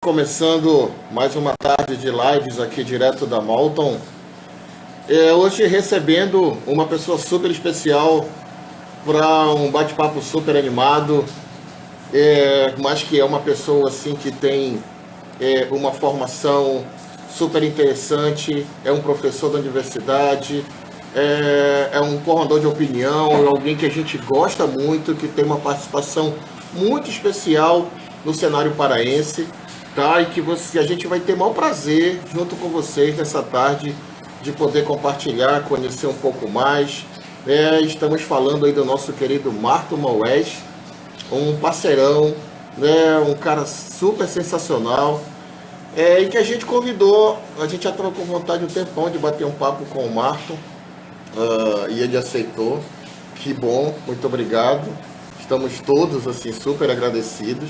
Começando mais uma tarde de lives aqui direto da Malton. Hoje recebendo uma pessoa super especial para um bate-papo super animado, mas que é uma pessoa assim que tem uma formação super interessante, é um professor da universidade, é um formador de opinião, é alguém que a gente gosta muito, que tem uma participação muito especial no cenário paraense. Tá? E que a gente vai ter o maior prazer junto com vocês nessa tarde de poder compartilhar, conhecer um pouco mais. Estamos falando aí do nosso querido Marton Maués, um parceirão, né? Um cara super sensacional, e que a gente convidou. A gente já estava com vontade um tempão de bater um papo com o Marton, e ele aceitou. Que bom, muito obrigado. Estamos todos assim super agradecidos.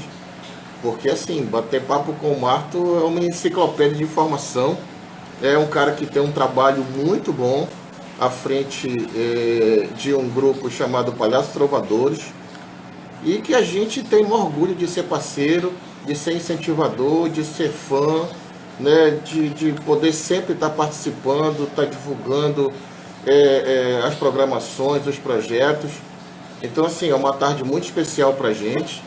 Porque assim, bater papo com o Marton é uma enciclopédia de informação. É um cara que tem um trabalho muito bom à frente de um grupo chamado Palhaços Trovadores. E que a gente tem um orgulho de ser parceiro, de ser incentivador, de ser fã, né, de poder sempre estar participando, estar divulgando as programações, os projetos. Então assim, é uma tarde muito especial para a gente.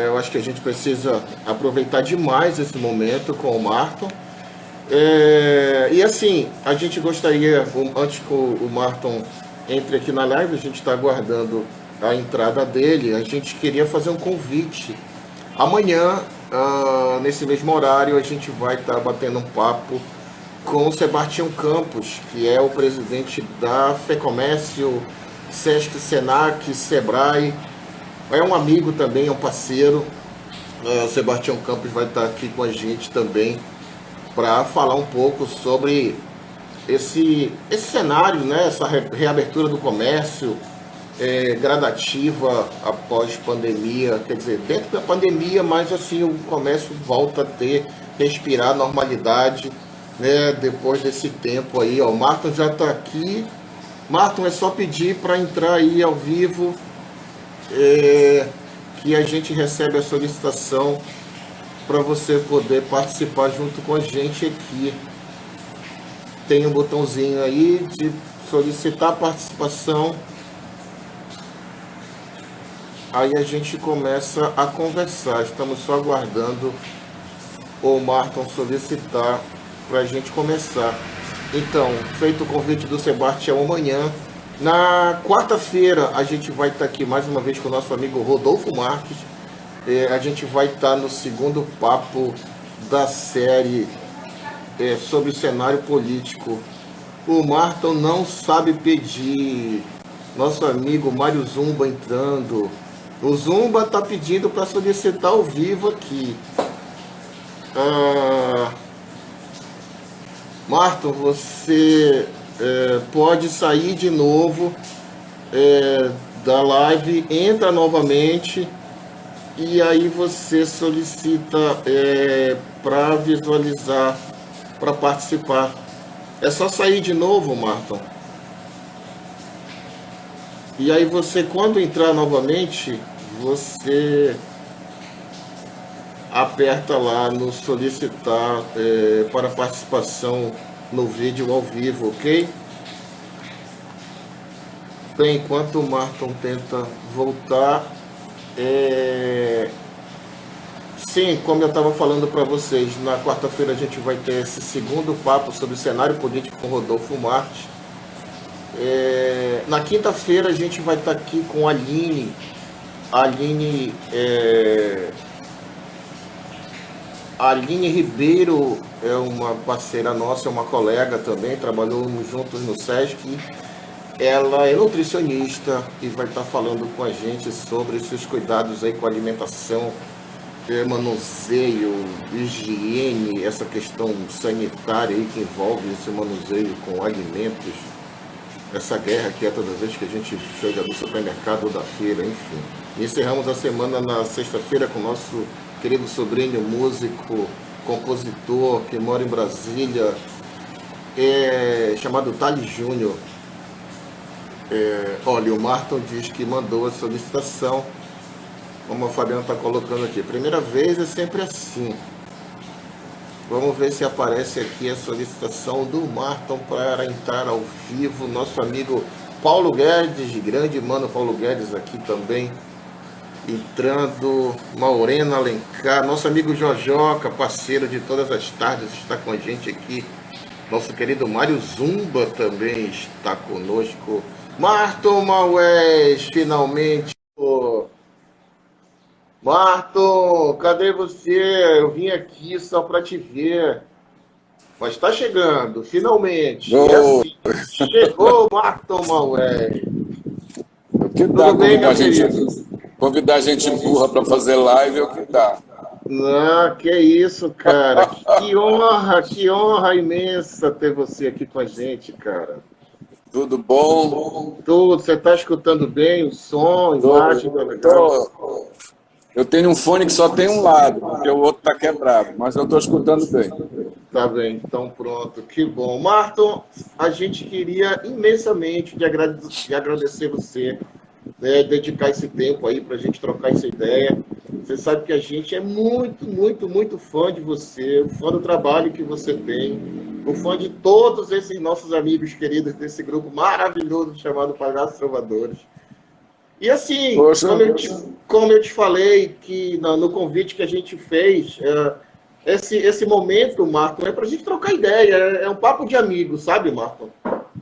Eu acho que a gente precisa aproveitar demais esse momento com o Marton. E assim, a gente gostaria, antes que o Marton entre aqui na live, a gente está aguardando a entrada dele, a gente queria fazer um convite. Amanhã, nesse mesmo horário, a gente vai estar batendo um papo com o Sebastião Campos, que é o presidente da FEComércio, Sesc, Senac, Sebrae. É um amigo também, é um parceiro. O Sebastião Campos vai estar aqui com a gente também para falar um pouco sobre esse cenário, né? Essa reabertura do comércio gradativa após pandemia, quer dizer, dentro da pandemia, mas assim o comércio volta a respirar a normalidade, né? Depois desse tempo aí, ó. O Marton já está aqui. Marton, é só pedir para entrar aí ao vivo. Que a gente recebe a solicitação para você poder participar junto com a gente aqui. Tem um botãozinho aí de solicitar participação. Aí a gente começa a conversar. Estamos só aguardando o Marton solicitar para a gente começar. Então, feito o convite do Sebastião, amanhã. Na quarta-feira a gente vai estar aqui mais uma vez com o nosso amigo Rodolfo Marques. A gente vai estar no segundo papo da série sobre o cenário político. O Marton não sabe pedir. Nosso amigo Mário Zumba entrando. O Zumba está pedindo para solicitar ao vivo aqui. Marton, você pode sair de novo da live, entra novamente e aí você solicita para visualizar, para participar. É só sair de novo, Marton. E aí você, quando entrar novamente, você aperta lá no solicitar para participação no vídeo ao vivo, ok? Bem, enquanto o Marton tenta voltar, sim, como eu estava falando para vocês, na quarta-feira a gente vai ter esse segundo papo sobre o cenário político com Rodolfo Marques. Na quinta-feira a gente vai estar aqui com a Aline. A Aline Ribeiro é uma parceira nossa, é uma colega também, trabalhamos juntos no Sesc. Ela é nutricionista e vai estar falando com a gente sobre esses cuidados aí com a alimentação, manuseio, higiene, essa questão sanitária aí que envolve esse manuseio com alimentos, essa guerra que é toda vez que a gente chega do supermercado ou da feira, enfim. Encerramos a semana na sexta-feira com o nosso querido sobrinho, músico, compositor, que mora em Brasília, chamado Thales Júnior. Olha, o Marton diz que mandou a solicitação, como a Fabiana está colocando aqui. Primeira vez é sempre assim. Vamos ver se aparece aqui a solicitação do Marton para entrar ao vivo. Nosso amigo Paulo Guedes, grande mano Paulo Guedes aqui também entrando. Maurena Alencar, nosso amigo Jojoca, parceiro de todas as tardes, está com a gente aqui. Nosso querido Mário Zumba também está conosco. Marton Maués, finalmente. Marton, cadê você? Eu vim aqui só para te ver. Mas está chegando, finalmente. Oh. É assim. Chegou o Marton Maués. O que dá Tudo bem, meu querido? Convidar gente burra para fazer live é o que dá. Ah, que isso, cara. Que honra imensa ter você aqui com a gente, cara. Tudo bom? Tudo, você está escutando bem o som, a imagem, tá legal? Eu tenho um fone que só tem um lado, porque o outro está quebrado, mas eu estou escutando bem. Tá bem, então pronto, que bom. Marton, a gente queria imensamente agradecer você, né, dedicar esse tempo aí para a gente trocar essa ideia. Você sabe que a gente é muito, muito, muito fã de você, fã do trabalho que você tem, o fã de todos esses nossos amigos queridos desse grupo maravilhoso chamado Palhaços Trovadores. E assim, como eu te falei, que no convite que a gente fez, esse momento, Marton, é para a gente trocar ideia, é um papo de amigo, sabe, Marton?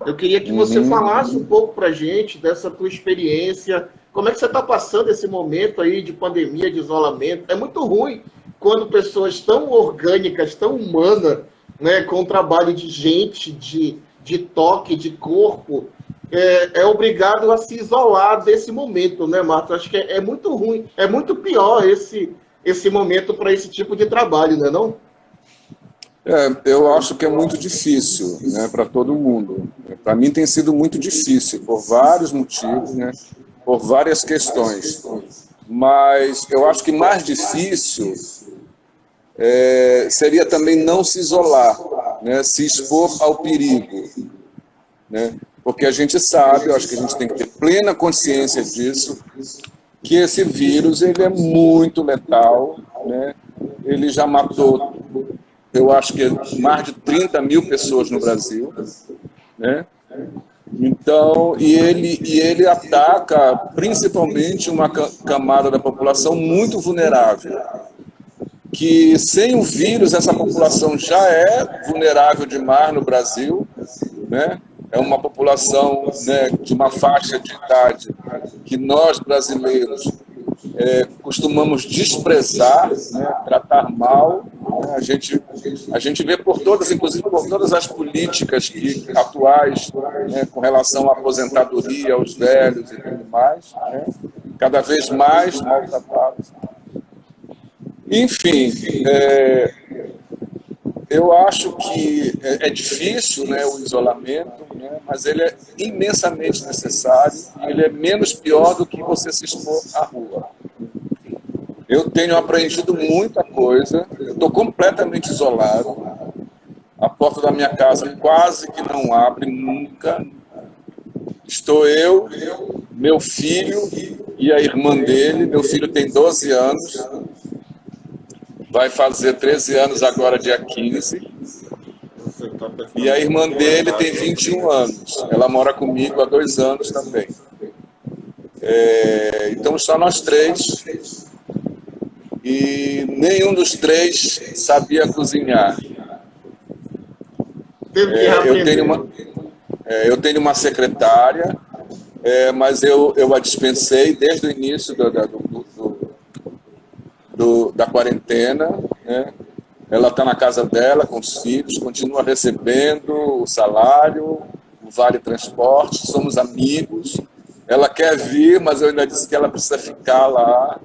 Eu queria que você falasse um pouco para a gente dessa tua experiência, como é que você está passando esse momento aí de pandemia, de isolamento. É muito ruim quando pessoas tão orgânicas, tão humanas, né, com trabalho de gente, de toque, de corpo, é obrigado a se isolar desse momento, né, Marta? Acho que é muito ruim, é muito pior esse momento para esse tipo de trabalho, não é não? Eu acho que é muito difícil, né, para todo mundo. Para mim tem sido muito difícil, por vários motivos, né, por várias questões. Mas eu acho que mais difícil seria também não se isolar, né, se expor ao perigo, né? Porque a gente sabe, eu acho que a gente tem que ter plena consciência disso, que esse vírus ele é muito letal, né? Ele já matou, eu acho que mais de 30 mil pessoas no Brasil, né? Então, e ele ataca principalmente uma camada da população muito vulnerável, que sem o vírus essa população já é vulnerável demais no Brasil, né? É uma população, né, de uma faixa de idade que nós, brasileiros, costumamos desprezar, né, tratar mal. Né? A gente vê por todas, inclusive por todas as políticas atuais, né, com relação à aposentadoria, aos velhos e tudo mais, né, cada vez mais maltratados. Enfim, eu acho que é difícil, né, o isolamento, né, mas ele é imensamente necessário e ele é menos pior do que você se expor à rua. Eu tenho aprendido muita coisa, eu estou completamente isolado, a porta da minha casa quase que não abre nunca. Estou eu, meu filho e a irmã dele, meu filho tem 12 anos, vai fazer 13 anos agora, dia 15. E a irmã dele tem 21 anos. Ela mora comigo há 2 anos também. Então, só nós 3. E nenhum dos 3 sabia cozinhar. Eu tenho uma secretária, mas eu a dispensei desde o início da quarentena, né? Ela está na casa dela com os filhos, continua recebendo o salário, o vale transporte, somos amigos. Ela quer vir, mas eu ainda disse que ela precisa ficar lá,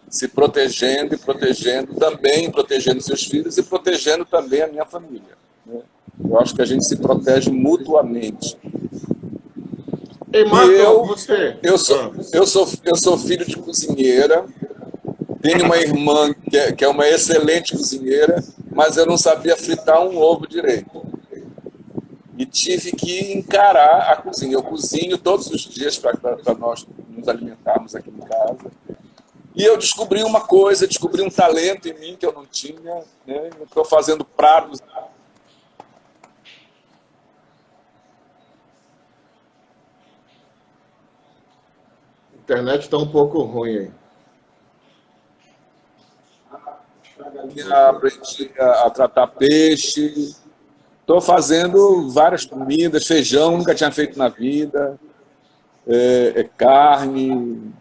se protegendo e protegendo também, protegendo seus filhos e protegendo também a minha família, né? Eu acho que a gente se protege mutuamente. Ei, Marton, eu sou filho de cozinheira. Tenho uma irmã que é uma excelente cozinheira, mas eu não sabia fritar um ovo direito. E tive que encarar a cozinha. Eu cozinho todos os dias para nós nos alimentarmos aqui em casa. E eu descobri uma coisa, descobri um talento em mim que eu não tinha, né? Estou fazendo pratos. A internet está um pouco ruim aí. Aprendi a tratar peixe. Estou fazendo várias comidas, feijão, nunca tinha feito na vida, carne,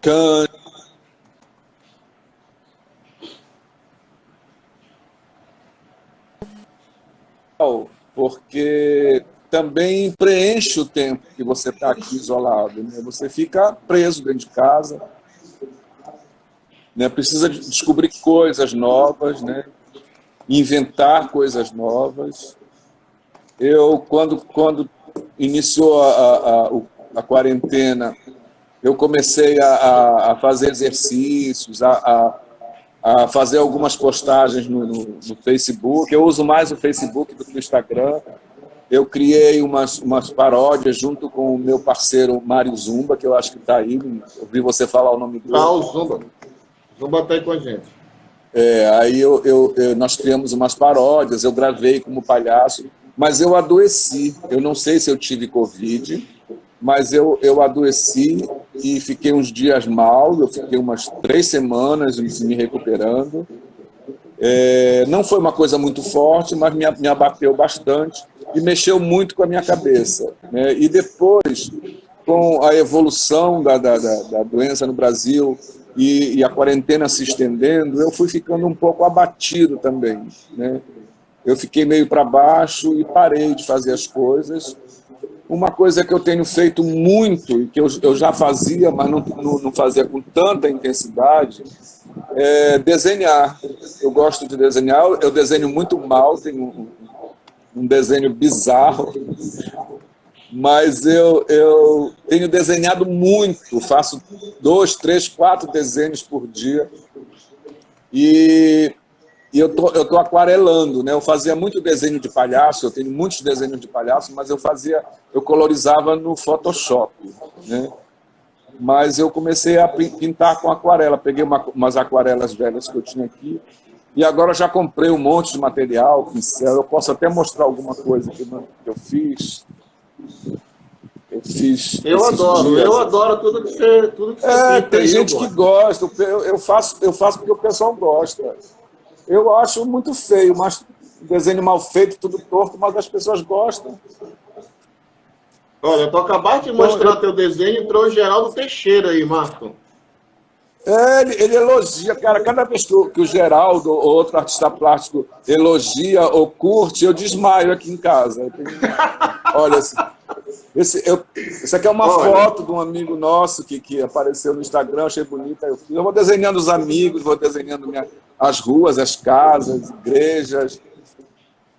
cana. Porque também preenche o tempo que você está aqui isolado, né? Você fica preso dentro de casa, né? Precisa descobrir coisas novas, né? Inventar coisas novas. Eu, quando iniciou a quarentena, eu comecei a fazer exercícios, a fazer algumas postagens no Facebook. Eu uso mais o Facebook do que o Instagram. Eu criei umas paródias junto com o meu parceiro Mário Zumba, que eu acho que está aí. Eu vi você falar o nome dele. Ah, o Zumba. Zumba está aí com a gente. Aí nós criamos umas paródias, eu gravei como palhaço, mas eu adoeci. Eu não sei se eu tive Covid, mas eu adoeci e fiquei uns dias mal, eu fiquei umas 3 semanas me recuperando. Não foi uma coisa muito forte, mas me abateu bastante e mexeu muito com a minha cabeça, né? E depois, com a evolução da doença no Brasil e a quarentena se estendendo, eu fui ficando um pouco abatido também, né? Eu fiquei meio para baixo e parei de fazer as coisas. Uma coisa que eu tenho feito muito, e que eu já fazia, mas não fazia com tanta intensidade, é desenhar. Eu gosto de desenhar, eu desenho muito mal, tenho um desenho bizarro, mas eu tenho desenhado muito, faço 2, 3, 4 desenhos por dia, e eu tô aquarelando, né? Eu fazia muito desenho de palhaço, eu tenho muitos desenhos de palhaço, mas eu colorizava no Photoshop, né? Mas eu comecei a pintar com aquarela, peguei umas aquarelas velhas que eu tinha aqui, e agora já comprei um monte de material, pincel, eu posso até mostrar alguma coisa que eu fiz. Eu adoro tudo que você pinta. Tem gente que gosta, eu faço porque o pessoal gosta. Eu acho muito feio, mas desenho mal feito, tudo torto, mas as pessoas gostam. Olha, tu acabaste de mostrar teu desenho, entrou o Geraldo Teixeira aí, Marco. Ele elogia, cara, cada vez que o Geraldo ou outro artista plástico elogia ou curte, eu desmaio aqui em casa. Olha, esse aqui é uma foto de um amigo nosso que apareceu no Instagram, achei bonita. Eu vou desenhando os amigos, vou desenhando as ruas, as casas, igrejas.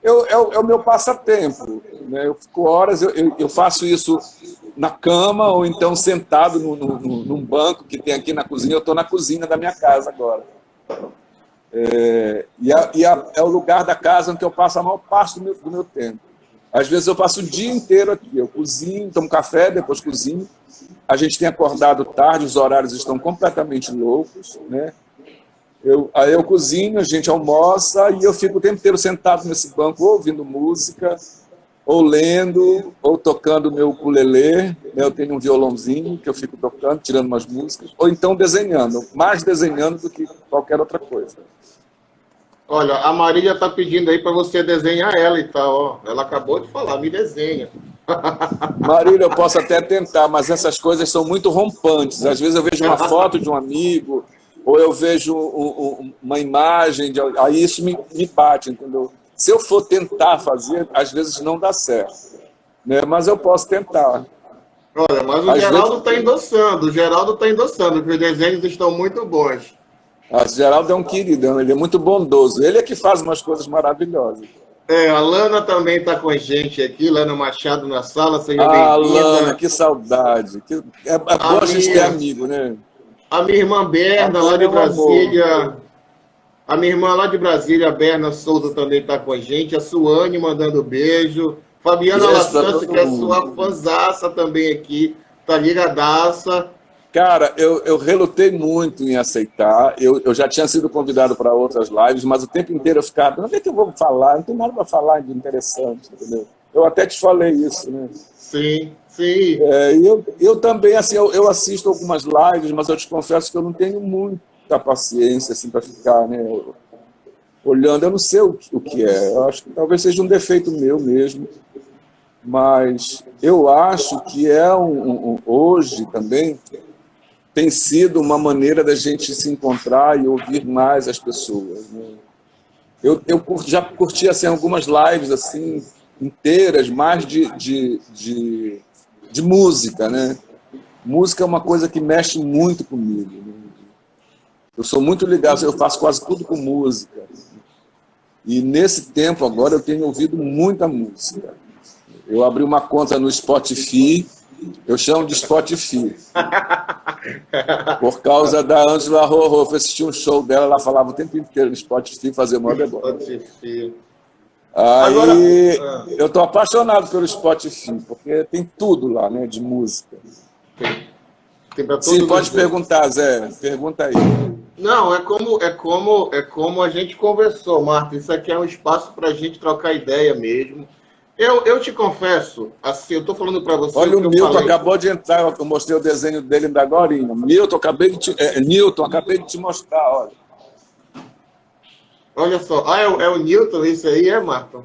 É o meu passatempo, né? Eu fico horas, eu faço isso na cama ou então sentado num banco que tem aqui na cozinha. Eu estou na cozinha da minha casa agora. É o lugar da casa onde eu passo a maior parte do meu tempo. Às vezes eu passo o dia inteiro aqui. Eu cozinho, tomo café, depois cozinho. A gente tem acordado tarde, os horários estão completamente loucos, né? Aí eu cozinho, a gente almoça e eu fico o tempo inteiro sentado nesse banco, ou ouvindo música, ou lendo, ou tocando meu ukulele. Eu tenho um violãozinho que eu fico tocando, tirando umas músicas, ou então desenhando, mais desenhando do que qualquer outra coisa. Olha, a Marília está pedindo aí para você desenhar ela e tal, ó. Ela acabou de falar, me desenha. Marília, eu posso até tentar, mas essas coisas são muito rompantes. Às vezes eu vejo uma foto de um amigo, ou eu vejo uma imagem, aí isso me bate, entendeu? Se eu for tentar fazer, às vezes não dá certo, né? Mas eu posso tentar. Olha, mas o Geraldo está endossando, que os desenhos estão muito bons. O Geraldo é um querido, ele é muito bondoso, ele é que faz umas coisas maravilhosas. A Lana também está com a gente aqui, Lana Machado na sala, seja bem-vinda. Lana, que saudade. É bom a gente ter amigo, né? A minha irmã Berna, lá de Brasília. A minha irmã lá de Brasília, a Berna Souza, também está com a gente. A Suane mandando beijo. Fabiana Lassance, que é sua fanzaça também aqui, tá ligadaça. Cara, eu relutei muito em aceitar. Eu já tinha sido convidado para outras lives, mas o tempo inteiro eu ficava, onde é que eu vou falar? Não tem nada para falar de interessante, entendeu? Eu até te falei isso, né? Sim, sim. E eu também, assim, eu assisto algumas lives, mas eu te confesso que eu não tenho muita paciência, assim, para ficar, né, olhando. Eu não sei o que é. Eu acho que talvez seja um defeito meu mesmo, mas eu acho que hoje também tem sido uma maneira da gente se encontrar e ouvir mais as pessoas, né? Já curti assim, algumas lives assim, inteiras, mais de música, né? Música é uma coisa que mexe muito comigo, né? Eu sou muito ligado, eu faço quase tudo com música. E nesse tempo agora eu tenho ouvido muita música. Eu abri uma conta no Spotify, eu chamo de Spotify, por causa da Ângela Rorô. Eu assisti um show dela, ela falava o tempo inteiro no Spotify, fazer o maior negócio. Agora, Aí eu estou apaixonado pelo Spotify, porque tem tudo lá, né, de música. tem pra Sim, todo pode mundo. perguntar, Zé, pergunta aí. Não, é como a gente conversou, Marta. Isso aqui é um espaço para a gente trocar ideia mesmo. Eu te confesso, assim, eu tô falando para você Olha, o o que eu Milton falei. acabou de entrar, eu mostrei o desenho dele ainda agora. Newton, acabei de te mostrar, olha. Olha só, é o Newton, isso aí é, Marta?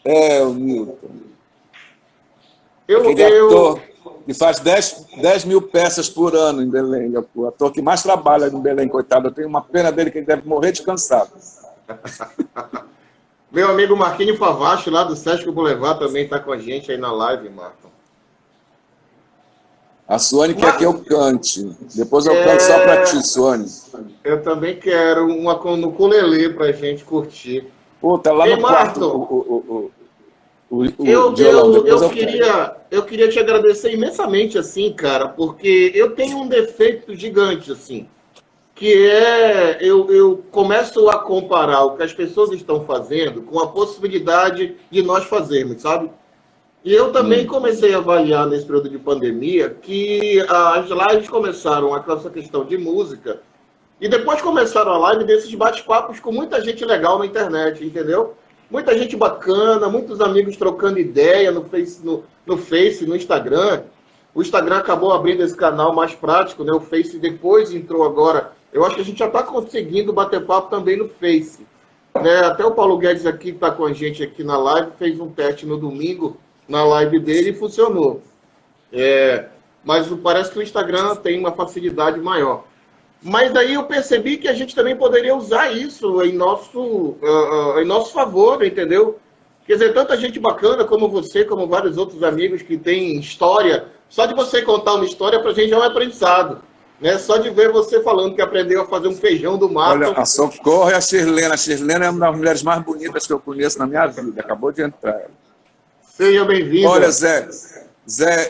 É, o Newton. Eu, Aquele eu, ator que faz 10 mil peças por ano em Belém. É o ator que mais trabalha em Belém, coitado. Eu tenho uma pena dele que ele deve morrer de cansado. Meu amigo Marquinhos Favacho, lá do Sesc Boulevard, também está com a gente aí na live, Marta. A Suane quer que eu cante. Depois eu canto só É, pra ti, Suane. eu também quero uma no ukulele pra gente curtir. Pô, tá lá Ei, no quarto Marto, o violão. Depois eu canto. eu queria te agradecer imensamente, assim, cara, porque eu tenho um defeito gigante, assim, que eu começo a comparar o que as pessoas estão fazendo com a possibilidade de nós fazermos, sabe? E eu também comecei a avaliar nesse período de pandemia que as lives começaram com essa questão de música e depois começaram a live desses bate-papos com muita gente legal na internet, entendeu? Muita gente bacana, muitos amigos trocando ideia no Face, no Instagram. O Instagram acabou abrindo esse canal mais prático, né? O Face depois entrou agora. Eu acho que a gente já está conseguindo bater papo também no Face. Né? Até o Paulo Guedes aqui está com a gente aqui na live, fez um teste no domingo na live dele e funcionou. Mas parece que o Instagram tem uma facilidade maior. Mas daí eu percebi que a gente também poderia usar isso em nosso favor, entendeu? Quer dizer, tanta gente bacana como você, como vários outros amigos que têm história. Só de você contar uma história pra gente já é um aprendizado. Né? Só de ver você falando que aprendeu a fazer um feijão do mato. Olha, a Socorro e a Shirlene. A Shirlene é uma das mulheres mais bonitas que eu conheço na minha vida. Acabou de entrar. Seja bem-vindo. Olha, Zé,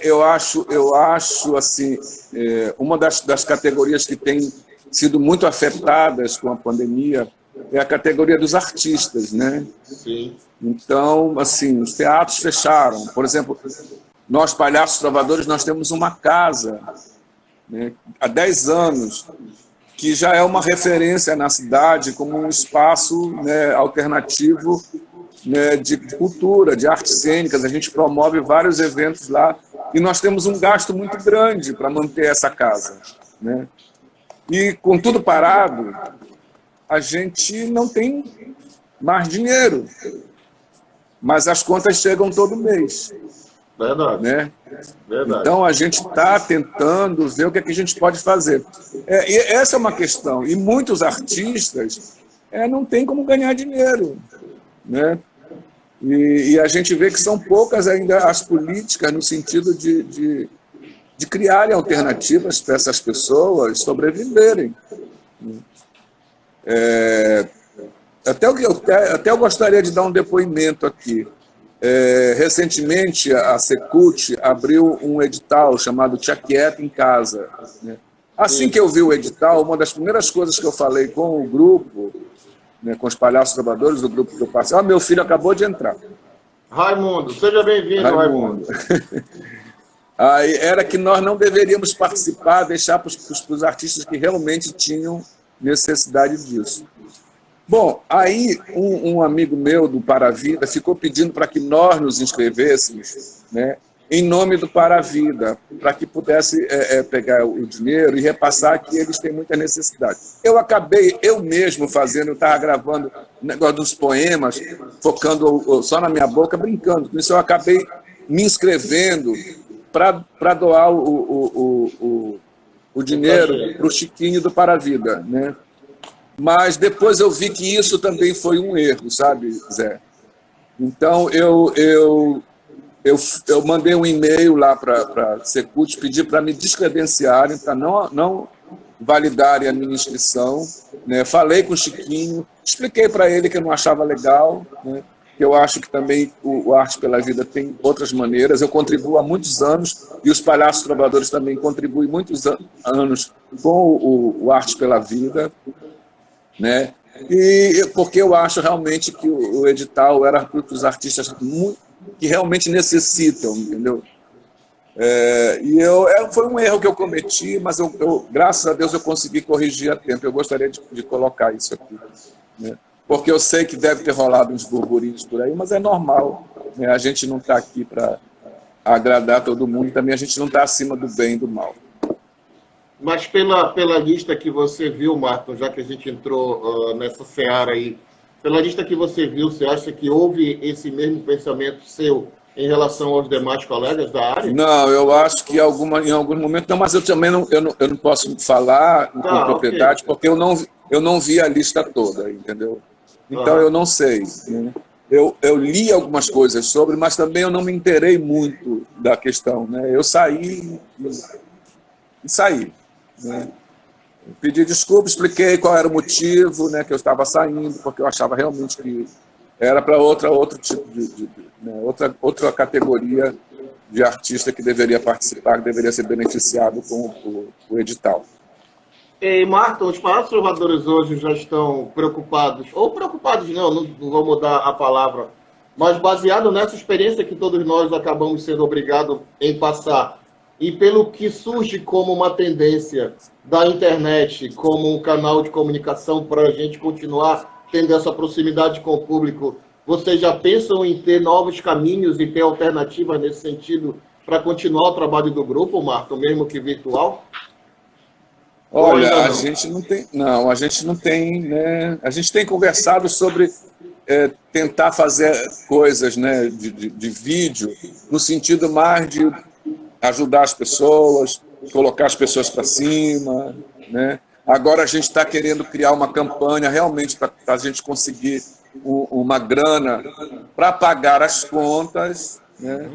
eu acho assim, uma das categorias que tem sido muito afetadas com a pandemia é a categoria dos artistas, né? Sim. Então, assim, os teatros fecharam. Por exemplo, nós, Palhaços Trovadores, nós temos uma casa, né, há 10 anos, que já é uma referência na cidade como um espaço, né, alternativo, né, de cultura, de artes cênicas. A gente promove vários eventos lá e nós temos um gasto muito grande para manter essa casa, né? E com tudo parado, a gente não tem mais dinheiro, mas as contas chegam todo mês. Verdade. Né? Verdade. Então a gente está tentando ver o que a gente pode fazer. E essa é uma questão. E muitos artistas não têm como ganhar dinheiro, né? E a gente vê que são poucas ainda as políticas no sentido de criarem alternativas para essas pessoas sobreviverem. Até eu gostaria de dar um depoimento aqui. Recentemente, a Secult abriu um edital chamado Tia Quieta em Casa. Né? Assim que eu vi o edital, uma das primeiras coisas que eu falei com o grupo, né, com os Palhaços Trovadores, do grupo que eu passei, meu filho acabou de entrar. Raimundo, seja bem-vindo, Raimundo. Aí era que nós não deveríamos participar, deixar para os artistas que realmente tinham necessidade disso. Bom, aí um amigo meu do Paravida ficou pedindo para que nós nos inscrevêssemos, né, em nome do Paravida, para que pudesse pegar o dinheiro e repassar que eles têm muita necessidade. Eu acabei, eu mesmo fazendo, eu estava gravando um negócio dos poemas, focando só na minha boca, brincando com isso. Eu acabei me inscrevendo para doar o dinheiro para o Chiquinho do Paravida, né? Mas depois eu vi que isso também foi um erro, sabe, Zé? Então, eu mandei um e-mail lá para a Secult, pedi para me descredenciarem, para não validarem a minha inscrição, né? Falei com o Chiquinho, expliquei para ele que eu não achava legal, né? Que eu acho que também o Arte pela Vida tem outras maneiras. Eu contribuo há muitos anos, e os Palhaços Trovadores também contribuem muitos anos com o Arte pela Vida, né? E porque eu acho realmente que o edital era para os artistas que realmente necessitam, entendeu? Foi um erro que eu cometi, mas graças a Deus eu consegui corrigir a tempo. Eu gostaria de colocar isso aqui, né? Porque eu sei que deve ter rolado uns burburinhos por aí, mas é normal, né? A gente não está aqui para agradar todo mundo, e também a gente não está acima do bem e do mal. Mas pela lista que você viu, Marco, já que a gente entrou nessa seara aí, pela lista que você viu, você acha que houve esse mesmo pensamento seu em relação aos demais colegas da área? Não, eu acho que em algum momento não, mas eu também não posso falar com propriedade, okay, porque eu não vi a lista toda, entendeu? Então eu não sei, né? Eu li algumas coisas sobre, mas também eu não me inteirei muito da questão, né? Eu saí, né? Pedi desculpa, expliquei qual era o motivo, né, que eu estava saindo, porque eu achava realmente que era para outro tipo né, outra categoria de artista que deveria participar, que deveria ser beneficiado com o edital. E, Marta, os Palhaços Trovadores hoje já estão preocupados, ou preocupados não vou mudar a palavra, mas baseado nessa experiência que todos nós acabamos sendo obrigados em passar, e pelo que surge como uma tendência da internet, como um canal de comunicação para a gente continuar tendo essa proximidade com o público, vocês já pensam em ter novos caminhos e ter alternativas nesse sentido para continuar o trabalho do grupo, Marta, mesmo que virtual? Olha, a gente não tem, né? A gente tem conversado sobre tentar fazer coisas, né, de vídeo, no sentido mais de ajudar as pessoas, colocar as pessoas para cima, né? Agora a gente está querendo criar uma campanha realmente para a gente conseguir uma grana para pagar as contas, né?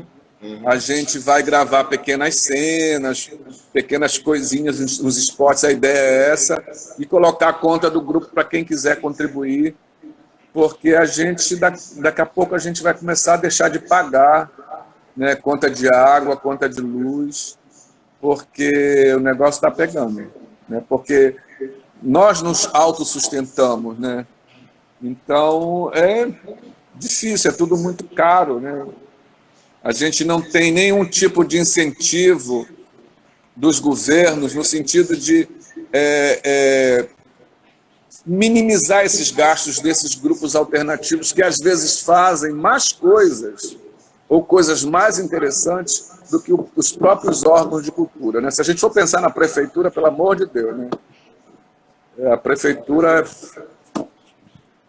A gente vai gravar pequenas cenas, pequenas coisinhas nos spots, a ideia é essa, e colocar a conta do grupo para quem quiser contribuir, porque a gente, daqui a pouco, a gente vai começar a deixar de pagar, né, conta de água, conta de luz, porque o negócio está pegando, né? Porque nós nos autossustentamos, né? Então é difícil, é tudo muito caro, né? A gente não tem nenhum tipo de incentivo dos governos no sentido de minimizar esses gastos desses grupos alternativos que às vezes fazem mais coisas ou coisas mais interessantes do que os próprios órgãos de cultura, né? Se a gente for pensar na prefeitura, pelo amor de Deus, né? A prefeitura,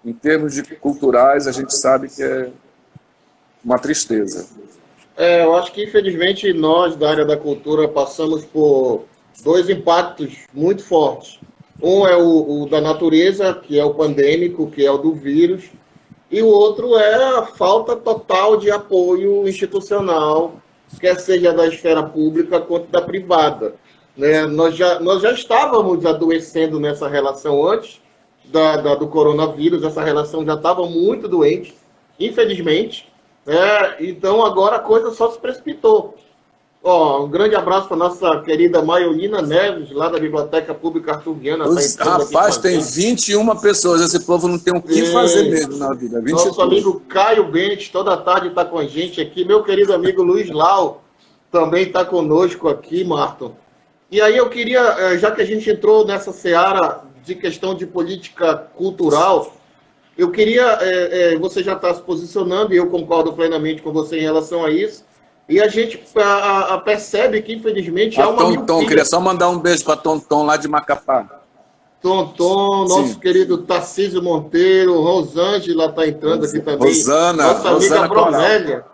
em termos de culturais, a gente sabe que é uma tristeza. Eu acho que, infelizmente, nós, da área da cultura, passamos por dois impactos muito fortes. Um é o da natureza, que é o pandêmico, que é o do vírus, e o outro é a falta total de apoio institucional, quer seja da esfera pública quanto da privada, né? Nós já estávamos adoecendo nessa relação antes do coronavírus, essa relação já estava muito doente, infelizmente, né? Então agora a coisa só se precipitou. Um grande abraço para nossa querida Maiolina Neves, lá da Biblioteca Pública Arturiana. Rapaz, tem 21 pessoas, esse povo não tem o que fazer mesmo na vida. 22. Nosso amigo Caio Bentes, toda tarde está com a gente aqui. Meu querido amigo Luiz Lau, também está conosco aqui, Marton. E aí eu queria, já que a gente entrou nessa seara de questão de política cultural, eu queria, você já está se posicionando, e eu concordo plenamente com você em relação a isso, e a gente percebe que, infelizmente, há A uma Tonton, miopia. queria só mandar um beijo para Tonton, lá de Macapá. Tonton, nosso Sim. querido Tarcísio Monteiro, Rosângela está entrando aqui também, nossa amiga Rosana Coral. Bromélia,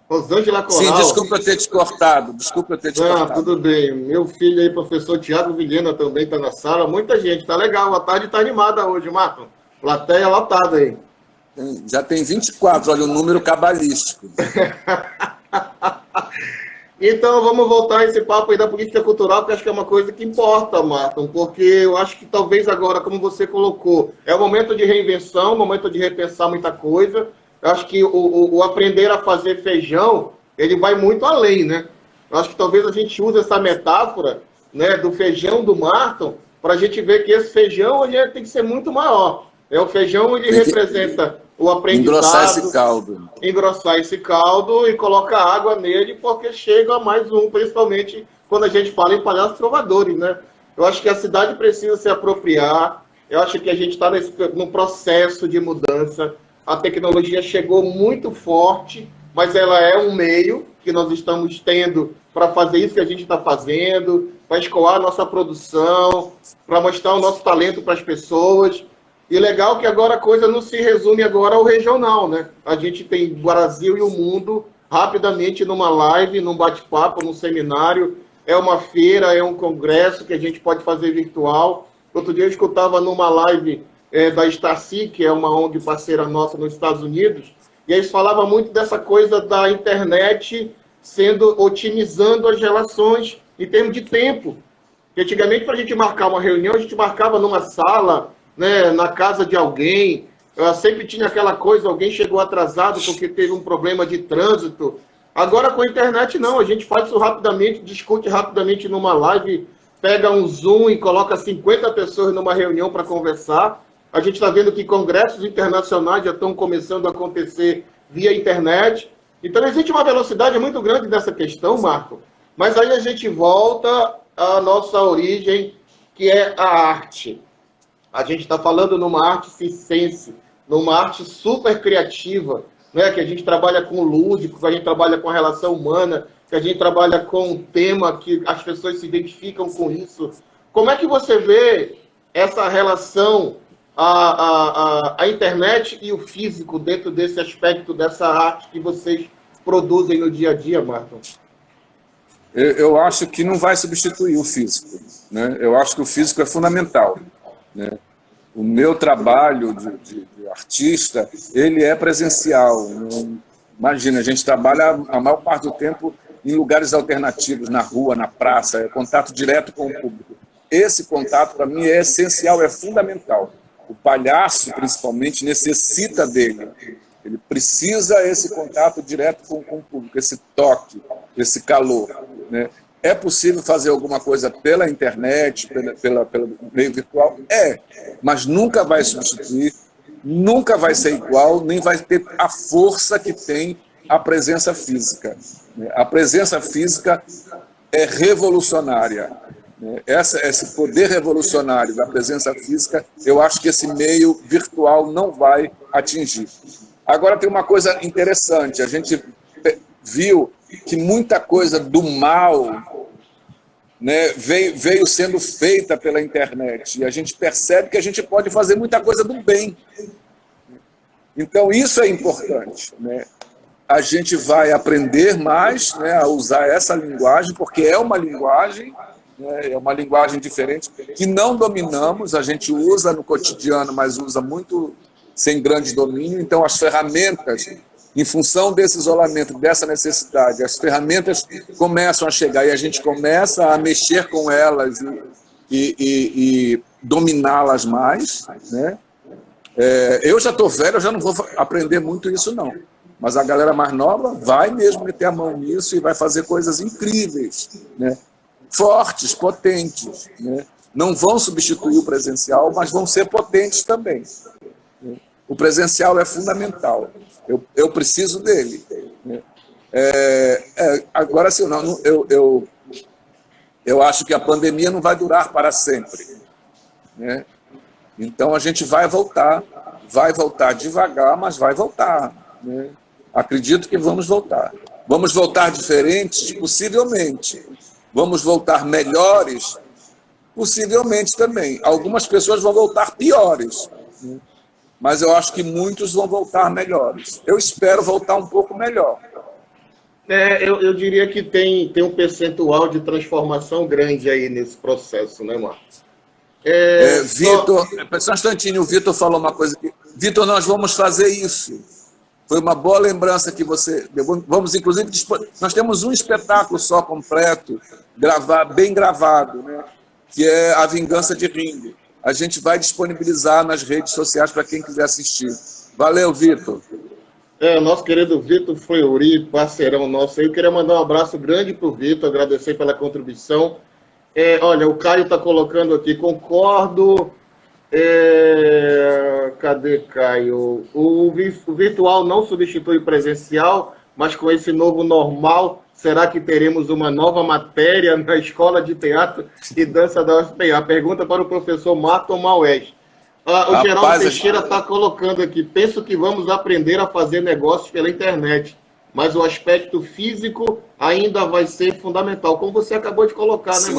Rosângela Sim, Coral. desculpa eu ter te cortado, desculpa eu ter te cortado. Tudo bem. Meu filho aí, professor Tiago Vilhena, também está na sala. Muita gente, tá legal. A tarde está animada hoje, Marco. Plateia lotada aí. Já tem 24, olha o número cabalístico. Então, vamos voltar a esse papo aí da política cultural, porque acho que é uma coisa que importa, Marco, porque eu acho que talvez agora, como você colocou, é o momento de reinvenção, o momento de repensar muita coisa. Eu acho que o aprender a fazer feijão, ele vai muito além, né? Eu acho que talvez a gente use essa metáfora, né, do feijão do Marton, para a gente ver que esse feijão ele tem que ser muito maior. O feijão ele representa o aprendizado. Engrossar esse caldo e colocar água nele, porque chega mais um, principalmente quando a gente fala em palhaços trovadores, né? Eu acho que a cidade precisa se apropriar, eu acho que a gente está num processo de mudança, a tecnologia chegou muito forte, mas ela é um meio que nós estamos tendo para fazer isso que a gente está fazendo, para escoar a nossa produção, para mostrar o nosso talento para as pessoas. E legal que agora a coisa não se resume agora ao regional, né? A gente tem o Brasil e o mundo rapidamente numa live, num bate-papo, num seminário. É uma feira, é um congresso que a gente pode fazer virtual. Outro dia eu escutava numa live da Starcy, que é uma ONG parceira nossa nos Estados Unidos, e eles falavam muito dessa coisa da internet otimizando as relações em termos de tempo. Porque antigamente, para a gente marcar uma reunião, a gente marcava numa sala, né, na casa de alguém, sempre tinha aquela coisa, alguém chegou atrasado porque teve um problema de trânsito. Agora com a internet não, a gente faz isso rapidamente, discute rapidamente numa live, pega um Zoom e coloca 50 pessoas numa reunião para conversar. A gente está vendo que congressos internacionais já estão começando a acontecer via internet. Então existe uma velocidade muito grande nessa questão, Marco, mas aí a gente volta à nossa origem, que é a arte. A gente está falando numa arte circense, numa arte super criativa, né? Que a gente trabalha com o lúdico, que a gente trabalha com a relação humana, que a gente trabalha com um tema que as pessoas se identificam com isso. Como é que você vê essa relação, a internet e o físico dentro desse aspecto, dessa arte que vocês produzem no dia a dia, Marton? Eu acho que não vai substituir o físico, né? Eu acho que o físico é fundamental, né? O meu trabalho de artista, ele é presencial. Imagina, a gente trabalha a maior parte do tempo em lugares alternativos, na rua, na praça, é contato direto com o público. Esse contato, para mim, é essencial, é fundamental. O palhaço, principalmente, necessita dele. Ele precisa esse contato direto com o público, esse toque, esse calor, né? É possível fazer alguma coisa pela internet, pelo meio virtual? Mas nunca vai substituir, nunca vai ser igual, nem vai ter a força que tem a presença física. A presença física é revolucionária. Esse poder revolucionário da presença física, eu acho que esse meio virtual não vai atingir. Agora tem uma coisa interessante, a gente viu que muita coisa do mal, né, veio sendo feita pela internet, e a gente percebe que a gente pode fazer muita coisa do bem. Então isso é importante, né? A gente vai aprender mais, né, a usar essa linguagem, porque é uma linguagem, né, é uma linguagem diferente, que não dominamos, a gente usa no cotidiano, mas usa muito sem grande domínio. Então as ferramentas, em função desse isolamento, dessa necessidade, as ferramentas começam a chegar e a gente começa a mexer com elas e dominá-las mais, né? Eu já estou velho, eu já não vou aprender muito isso, não. Mas a galera mais nova vai mesmo meter a mão nisso e vai fazer coisas incríveis, né? Fortes, potentes, né? Não vão substituir o presencial, mas vão ser potentes também. O presencial é fundamental. Eu preciso dele, né? Agora, assim, eu acho que a pandemia não vai durar para sempre, né? Então, a gente vai voltar devagar, mas vai voltar, né? Acredito que vamos voltar. Vamos voltar diferentes? Possivelmente. Vamos voltar melhores? Possivelmente também. Algumas pessoas vão voltar piores, né? Mas eu acho que muitos vão voltar melhores. Eu espero voltar um pouco melhor. Eu diria que tem um percentual de transformação grande aí nesse processo, né, Marcos? Vitor, só um instantinho, o Vitor falou uma coisa aqui. Vitor, nós vamos fazer isso. Foi uma boa lembrança que você... Vamos, inclusive, nós temos um espetáculo só completo, bem gravado, né? Que é A Vingança de Ringo. A gente vai disponibilizar nas redes sociais para quem quiser assistir. Valeu, Vitor. Nosso querido Vitor Fleury, parceirão nosso aí. Eu queria mandar um abraço grande para o Vitor, agradecer pela contribuição. Olha, o Caio está colocando aqui, concordo. Cadê Caio? O virtual não substitui o presencial, mas com esse novo normal, será que teremos uma nova matéria na Escola de Teatro e Dança da UFPA? Pergunta para o professor Marton Maués. O Geraldo Teixeira está colocando aqui, penso que vamos aprender a fazer negócios pela internet, mas o aspecto físico ainda vai ser fundamental, como você acabou de colocar, né,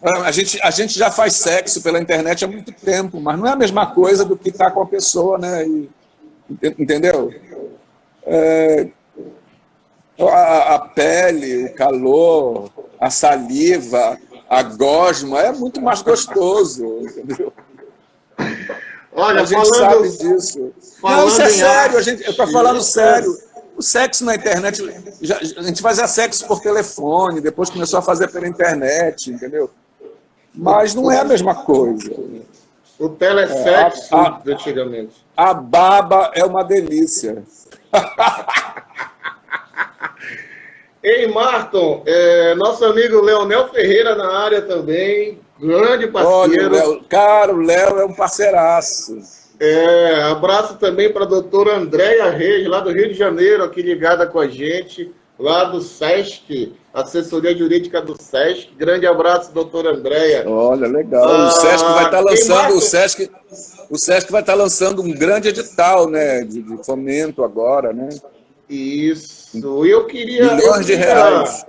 Marcos? A gente já faz sexo pela internet há muito tempo, mas não é a mesma coisa do que estar com a pessoa, né? Entendeu? A pele, o calor, a saliva, a gosma, é muito mais gostoso, entendeu? Olha, a gente sabe disso. Não, isso é sério, eu estou falando sério. O sexo na internet, a gente fazia sexo por telefone, depois começou a fazer pela internet, entendeu? Mas não é a mesma coisa. O telesexo, antigamente. A baba é uma delícia. Ei, Marton, nosso amigo Leonel Ferreira na área também, grande parceiro. Olha, o Léo é um parceiraço. Abraço também para a doutora Andréia Reis, lá do Rio de Janeiro, aqui ligada com a gente, lá do SESC, assessoria jurídica do SESC. Grande abraço, doutora Andréia. Olha, legal. O SESC vai estar lançando, o SESC vai estar lançando um grande edital, né, de fomento agora, né? Isso. Eu queria... Milhões de reais.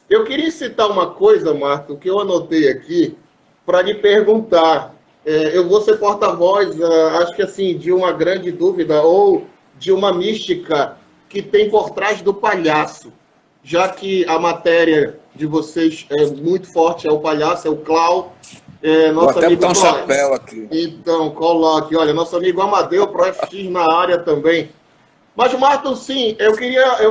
Eu queria citar uma coisa, Marco, que eu anotei aqui, para lhe perguntar. Eu vou ser porta-voz, acho que assim, de uma grande dúvida ou de uma mística que tem por trás do palhaço, já que a matéria de vocês é muito forte, é o palhaço, é o Clau. Vou até botar um chapéu aqui. Então, coloque. Olha, nosso amigo Amadeu, ProFX na área também. Mas, Marton, sim, eu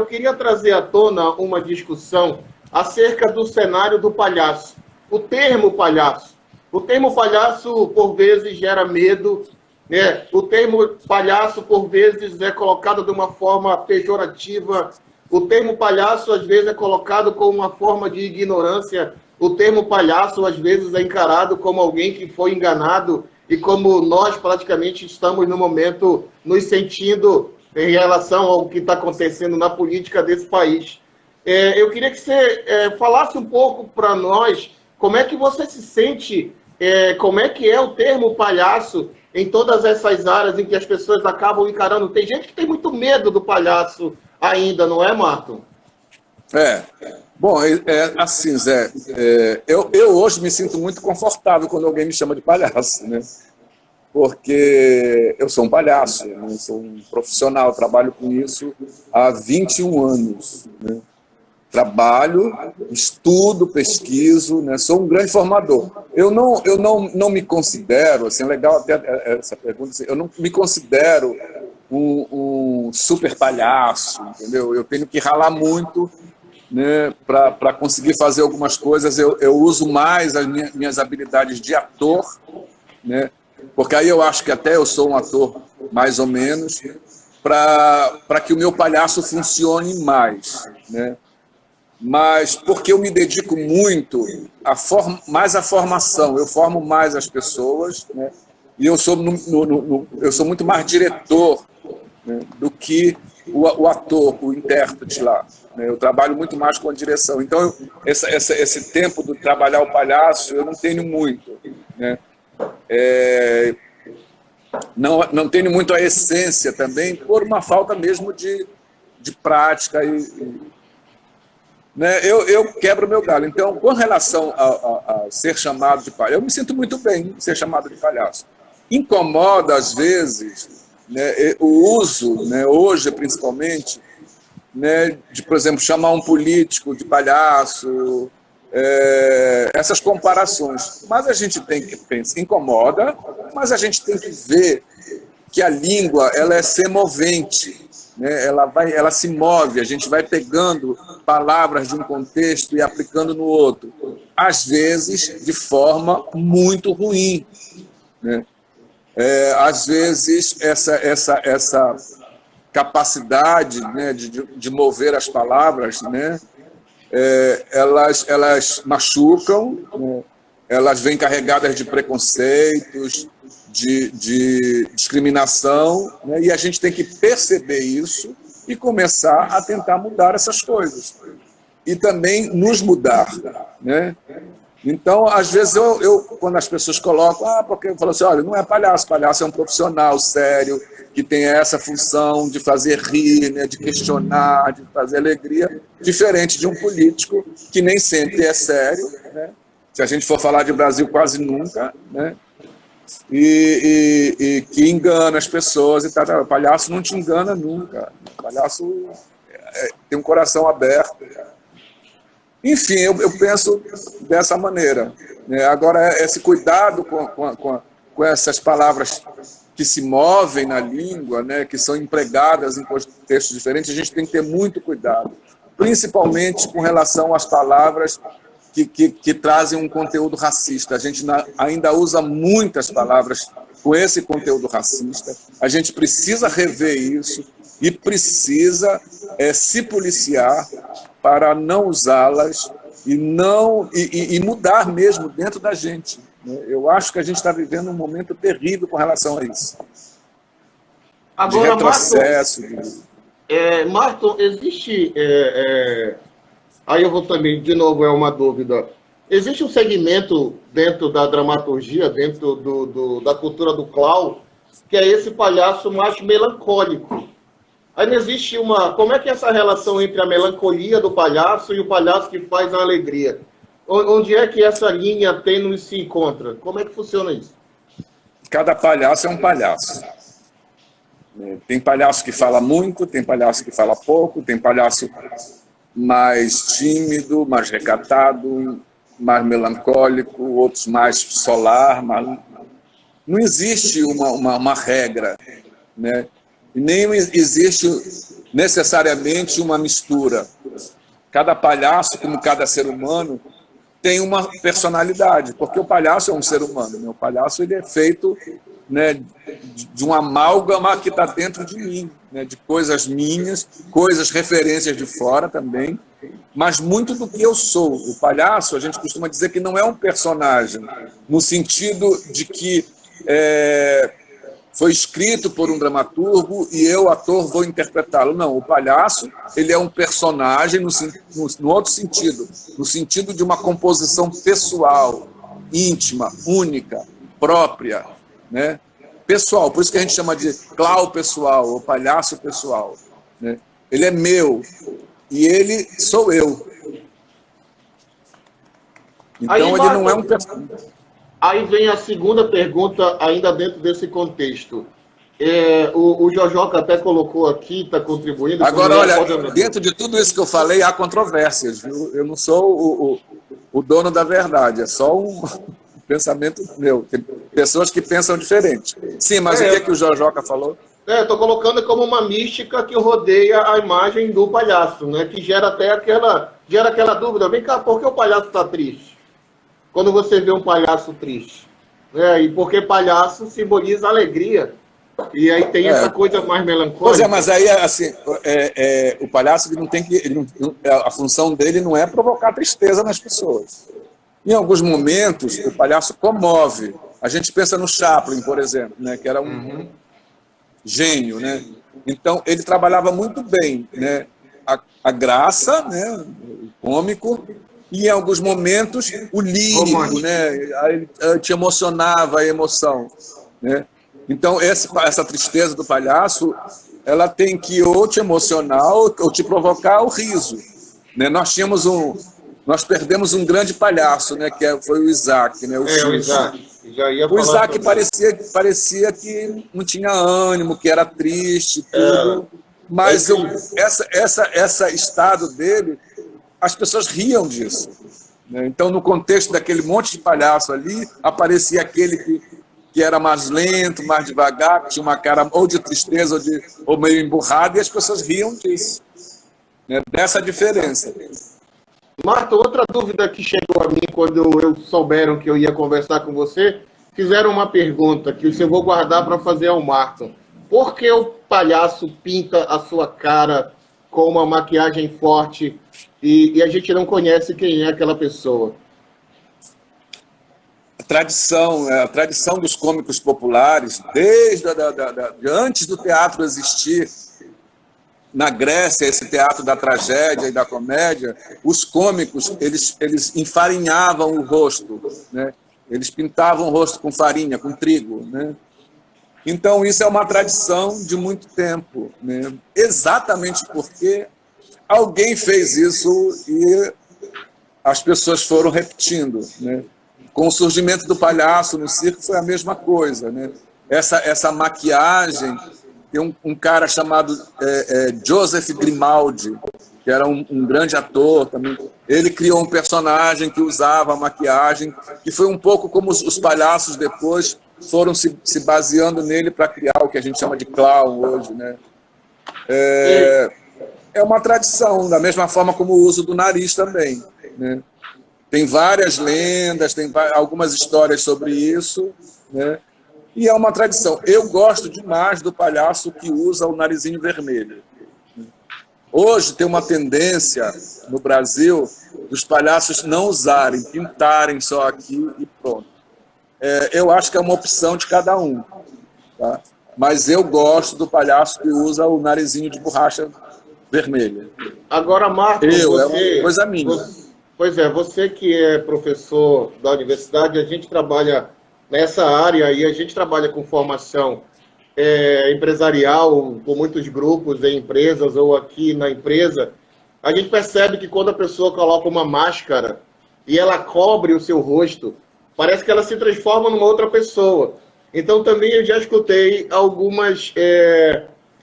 queria trazer à tona uma discussão acerca do cenário do palhaço. O termo palhaço. O termo palhaço, por vezes, gera medo, né? O termo palhaço, por vezes, é colocado de uma forma pejorativa. O termo palhaço, às vezes, é colocado como uma forma de ignorância. O termo palhaço, às vezes, é encarado como alguém que foi enganado e como nós, praticamente, estamos, no momento, nos sentindo em relação ao que está acontecendo na política desse país. Eu queria que você falasse um pouco para nós como é que você se sente, como é que é o termo palhaço em todas essas áreas em que as pessoas acabam encarando. Tem gente que tem muito medo do palhaço ainda, não é, Marton? Bom, assim, Zé, eu hoje me sinto muito confortável quando alguém me chama de palhaço, né? Porque eu sou um palhaço, né? Sou um profissional, trabalho com isso há 21 anos, né? Trabalho, estudo, pesquiso, né? Sou um grande formador. Eu não me considero, assim, é legal até essa pergunta, assim, eu não me considero um super palhaço, entendeu? Eu tenho que ralar muito, né, para conseguir fazer algumas coisas. Eu uso mais as minhas habilidades de ator, né? Porque aí eu acho que até eu sou um ator mais ou menos, para que o meu palhaço funcione mais, né? Mas porque eu me dedico muito mais à formação, eu formo mais as pessoas, né? E eu sou muito mais diretor, né, do que o ator, o intérprete lá. Né? Eu trabalho muito mais com a direção. Então, esse tempo de trabalhar o palhaço, eu não tenho muito. Né? Não tenho muito a essência também, por uma falta mesmo de prática. Né? Eu quebro meu galho. Então, com relação a ser chamado de palhaço, eu me sinto muito bem em ser chamado de palhaço. Incomoda, às vezes, né, o uso, né, hoje principalmente, né, de, por exemplo, chamar um político de palhaço, essas comparações. Mas a gente tem que pensar, incomoda, mas a gente tem que ver que a língua ela é semovente, né? Ela se move, a gente vai pegando palavras de um contexto e aplicando no outro, às vezes de forma muito ruim, né? Às vezes essa capacidade, né, de mover as palavras, né, elas machucam, né, elas vêm carregadas de preconceitos, de discriminação, né, e a gente tem que perceber isso e começar a tentar mudar essas coisas. E também nos mudar, né? Então, às vezes, quando as pessoas colocam, porque eu falo assim, olha, não é palhaço, palhaço é um profissional sério, que tem essa função de fazer rir, né, de questionar, de fazer alegria, diferente de um político que nem sempre é sério, né? Se a gente for falar de Brasil, quase nunca, né? E que engana as pessoas e tal. O palhaço não te engana nunca. O palhaço tem um coração aberto. Enfim, eu penso dessa maneira, né? Agora, esse cuidado com essas palavras que se movem na língua, né, que são empregadas em contextos diferentes, a gente tem que ter muito cuidado, principalmente com relação às palavras que trazem um conteúdo racista. A gente ainda usa muitas palavras com esse conteúdo racista. A gente precisa rever isso e precisa se policiar para não usá-las e mudar mesmo dentro da gente. Eu acho que a gente está vivendo um momento terrível com relação a isso. Agora, de retrocesso. Marton, existe... aí eu vou também, de novo, é uma dúvida. Existe um segmento dentro da dramaturgia, dentro da cultura do clown, que é esse palhaço mais melancólico. Aí não existe uma... Como é que é essa relação entre a melancolia do palhaço e o palhaço que faz a alegria? Onde é que essa linha tênue se encontra? Como é que funciona isso? Cada palhaço é um palhaço. Tem palhaço que fala muito, tem palhaço que fala pouco, tem palhaço mais tímido, mais recatado, mais melancólico, outros mais solar. Não existe uma regra, né? E nem existe necessariamente uma mistura. Cada palhaço, como cada ser humano, tem uma personalidade, porque o palhaço é um ser humano, né? O palhaço ele é feito, né, de uma amálgama que está dentro de mim, né, de coisas minhas, coisas, referências de fora também, mas muito do que eu sou. O palhaço, a gente costuma dizer que não é um personagem, no sentido de que foi escrito por um dramaturgo e eu, ator, vou interpretá-lo. Não, o palhaço ele é um personagem no outro sentido, no sentido de uma composição pessoal, íntima, única, própria, né? Pessoal, por isso que a gente chama de clown pessoal, ou palhaço pessoal, né? Ele é meu e ele sou eu. Então aí, ele Marton, não é um personagem. Aí vem a segunda pergunta, ainda dentro desse contexto. O Jojoca até colocou aqui, está contribuindo. Agora, olha, dentro de tudo isso que eu falei, há controvérsias, viu? Eu não sou o dono da verdade, é só um pensamento meu. Tem pessoas que pensam diferente. Sim, mas o que o Jojoca falou? Estou colocando como uma mística que rodeia a imagem do palhaço, né? Que gera até aquela dúvida. Vem cá, por que o palhaço está triste? Quando você vê um palhaço triste. E porque palhaço simboliza alegria. E aí tem essa coisa mais melancólica. Pois mas aí, assim, o palhaço ele não tem que... a função dele não é provocar tristeza nas pessoas. Em alguns momentos, o palhaço comove. A gente pensa no Chaplin, por exemplo, né, que era um gênio, né? Então, ele trabalhava muito bem, né, a graça, né, o cômico, e em alguns momentos o lírico, né, aí te emocionava a emoção, né? Então, essa tristeza do palhaço, ela tem que ou te emocionar ou te provocar o riso, né? Nós perdemos um grande palhaço, né, foi o Isaac, né, o Isaac. Já ia o falar Isaac sobre parecia que não tinha ânimo, que era triste, tudo. Mas essa estado dele, as pessoas riam disso, né? Então, no contexto daquele monte de palhaço ali, aparecia aquele que era mais lento, mais devagar, que tinha uma cara ou de tristeza ou meio emburrado, e as pessoas riam disso, né? Dessa diferença. Marta, outra dúvida que chegou a mim quando eu souberam que eu ia conversar com você, fizeram uma pergunta que eu vou guardar para fazer ao Marton. Por que o palhaço pinta a sua cara com uma maquiagem forte e a gente não conhece quem é aquela pessoa? A tradição dos cômicos populares, desde antes do teatro existir, na Grécia, esse teatro da tragédia e da comédia, os cômicos, eles enfarinhavam o rosto, né? Eles pintavam o rosto com farinha, com trigo, né? Então, isso é uma tradição de muito tempo, né? Exatamente porque alguém fez isso e as pessoas foram repetindo, né? Com o surgimento do palhaço no circo foi a mesma coisa, né? Essa maquiagem. Tem um cara chamado Joseph Grimaldi, que era um grande ator também. Ele criou um personagem que usava a maquiagem, que foi um pouco como os palhaços depois foram se baseando nele para criar o que a gente chama de clown hoje, né? É uma tradição, da mesma forma como o uso do nariz também, né? Tem várias lendas, tem algumas histórias sobre isso, né? E é uma tradição. Eu gosto demais do palhaço que usa o narizinho vermelho. Hoje tem uma tendência no Brasil dos palhaços não usarem, pintarem só aqui e pronto. Eu acho que é uma opção de cada um, tá? Mas eu gosto do palhaço que usa o narizinho de borracha vermelha. Agora, Marcos, é uma coisa minha. Pois é, você que é professor da universidade, a gente trabalha nessa área e a gente trabalha com formação empresarial, com muitos grupos em empresas ou aqui na empresa. A gente percebe que quando a pessoa coloca uma máscara e ela cobre o seu rosto, parece que ela se transforma numa outra pessoa. Então, também eu já escutei algumas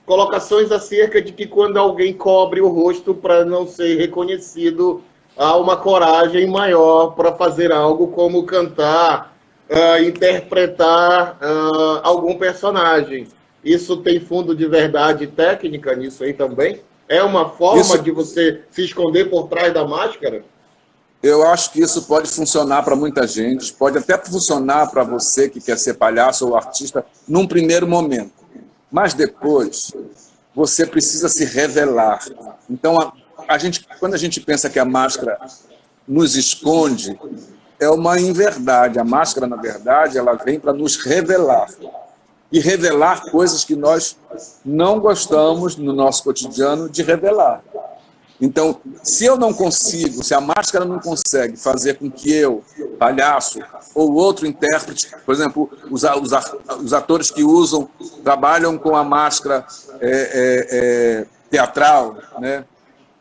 colocações acerca de que quando alguém cobre o rosto para não ser reconhecido, há uma coragem maior para fazer algo como cantar, interpretar algum personagem. Isso tem fundo de verdade técnica nisso aí também? É uma forma de você se esconder por trás da máscara? Eu acho que isso pode funcionar para muita gente, pode até funcionar para você que quer ser palhaço ou artista num primeiro momento. Mas depois, você precisa se revelar. Então, quando a gente pensa que a máscara nos esconde, é uma inverdade. A máscara, na verdade, ela vem para nos revelar. E revelar coisas que nós não gostamos no nosso cotidiano de revelar. Então, se a máscara não consegue fazer com que eu, palhaço, ou outro intérprete, por exemplo, os atores que trabalham com a máscara teatral, né?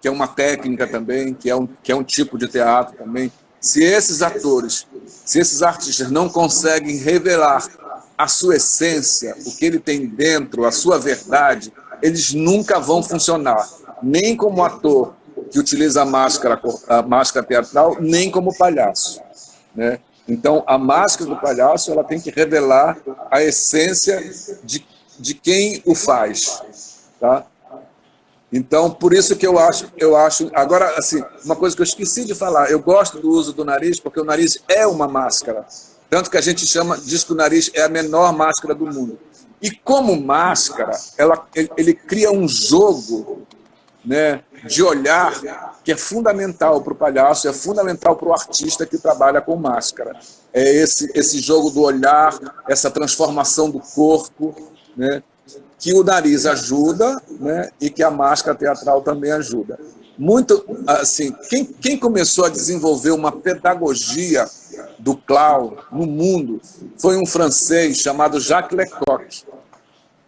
Que é uma técnica também, que é um tipo de teatro também. Se esses artistas não conseguem revelar a sua essência, o que ele tem dentro, a sua verdade, eles nunca vão funcionar, nem como ator que utiliza a máscara teatral, nem como palhaço, né? Então, a máscara do palhaço ela tem que revelar a essência de quem o faz, tá? Então, por isso que eu acho... Agora, assim, uma coisa que eu esqueci de falar, eu gosto do uso do nariz, porque o nariz é uma máscara. Tanto que a gente diz que o nariz é a menor máscara do mundo. E como máscara, ele cria um jogo, né, de olhar que é fundamental para o palhaço, é fundamental para o artista que trabalha com máscara. É esse jogo do olhar, essa transformação do corpo, né? que o nariz ajuda, né, e que a máscara teatral também ajuda. Muito, assim, quem começou a desenvolver uma pedagogia do clown no mundo foi um francês chamado Jacques Lecoq,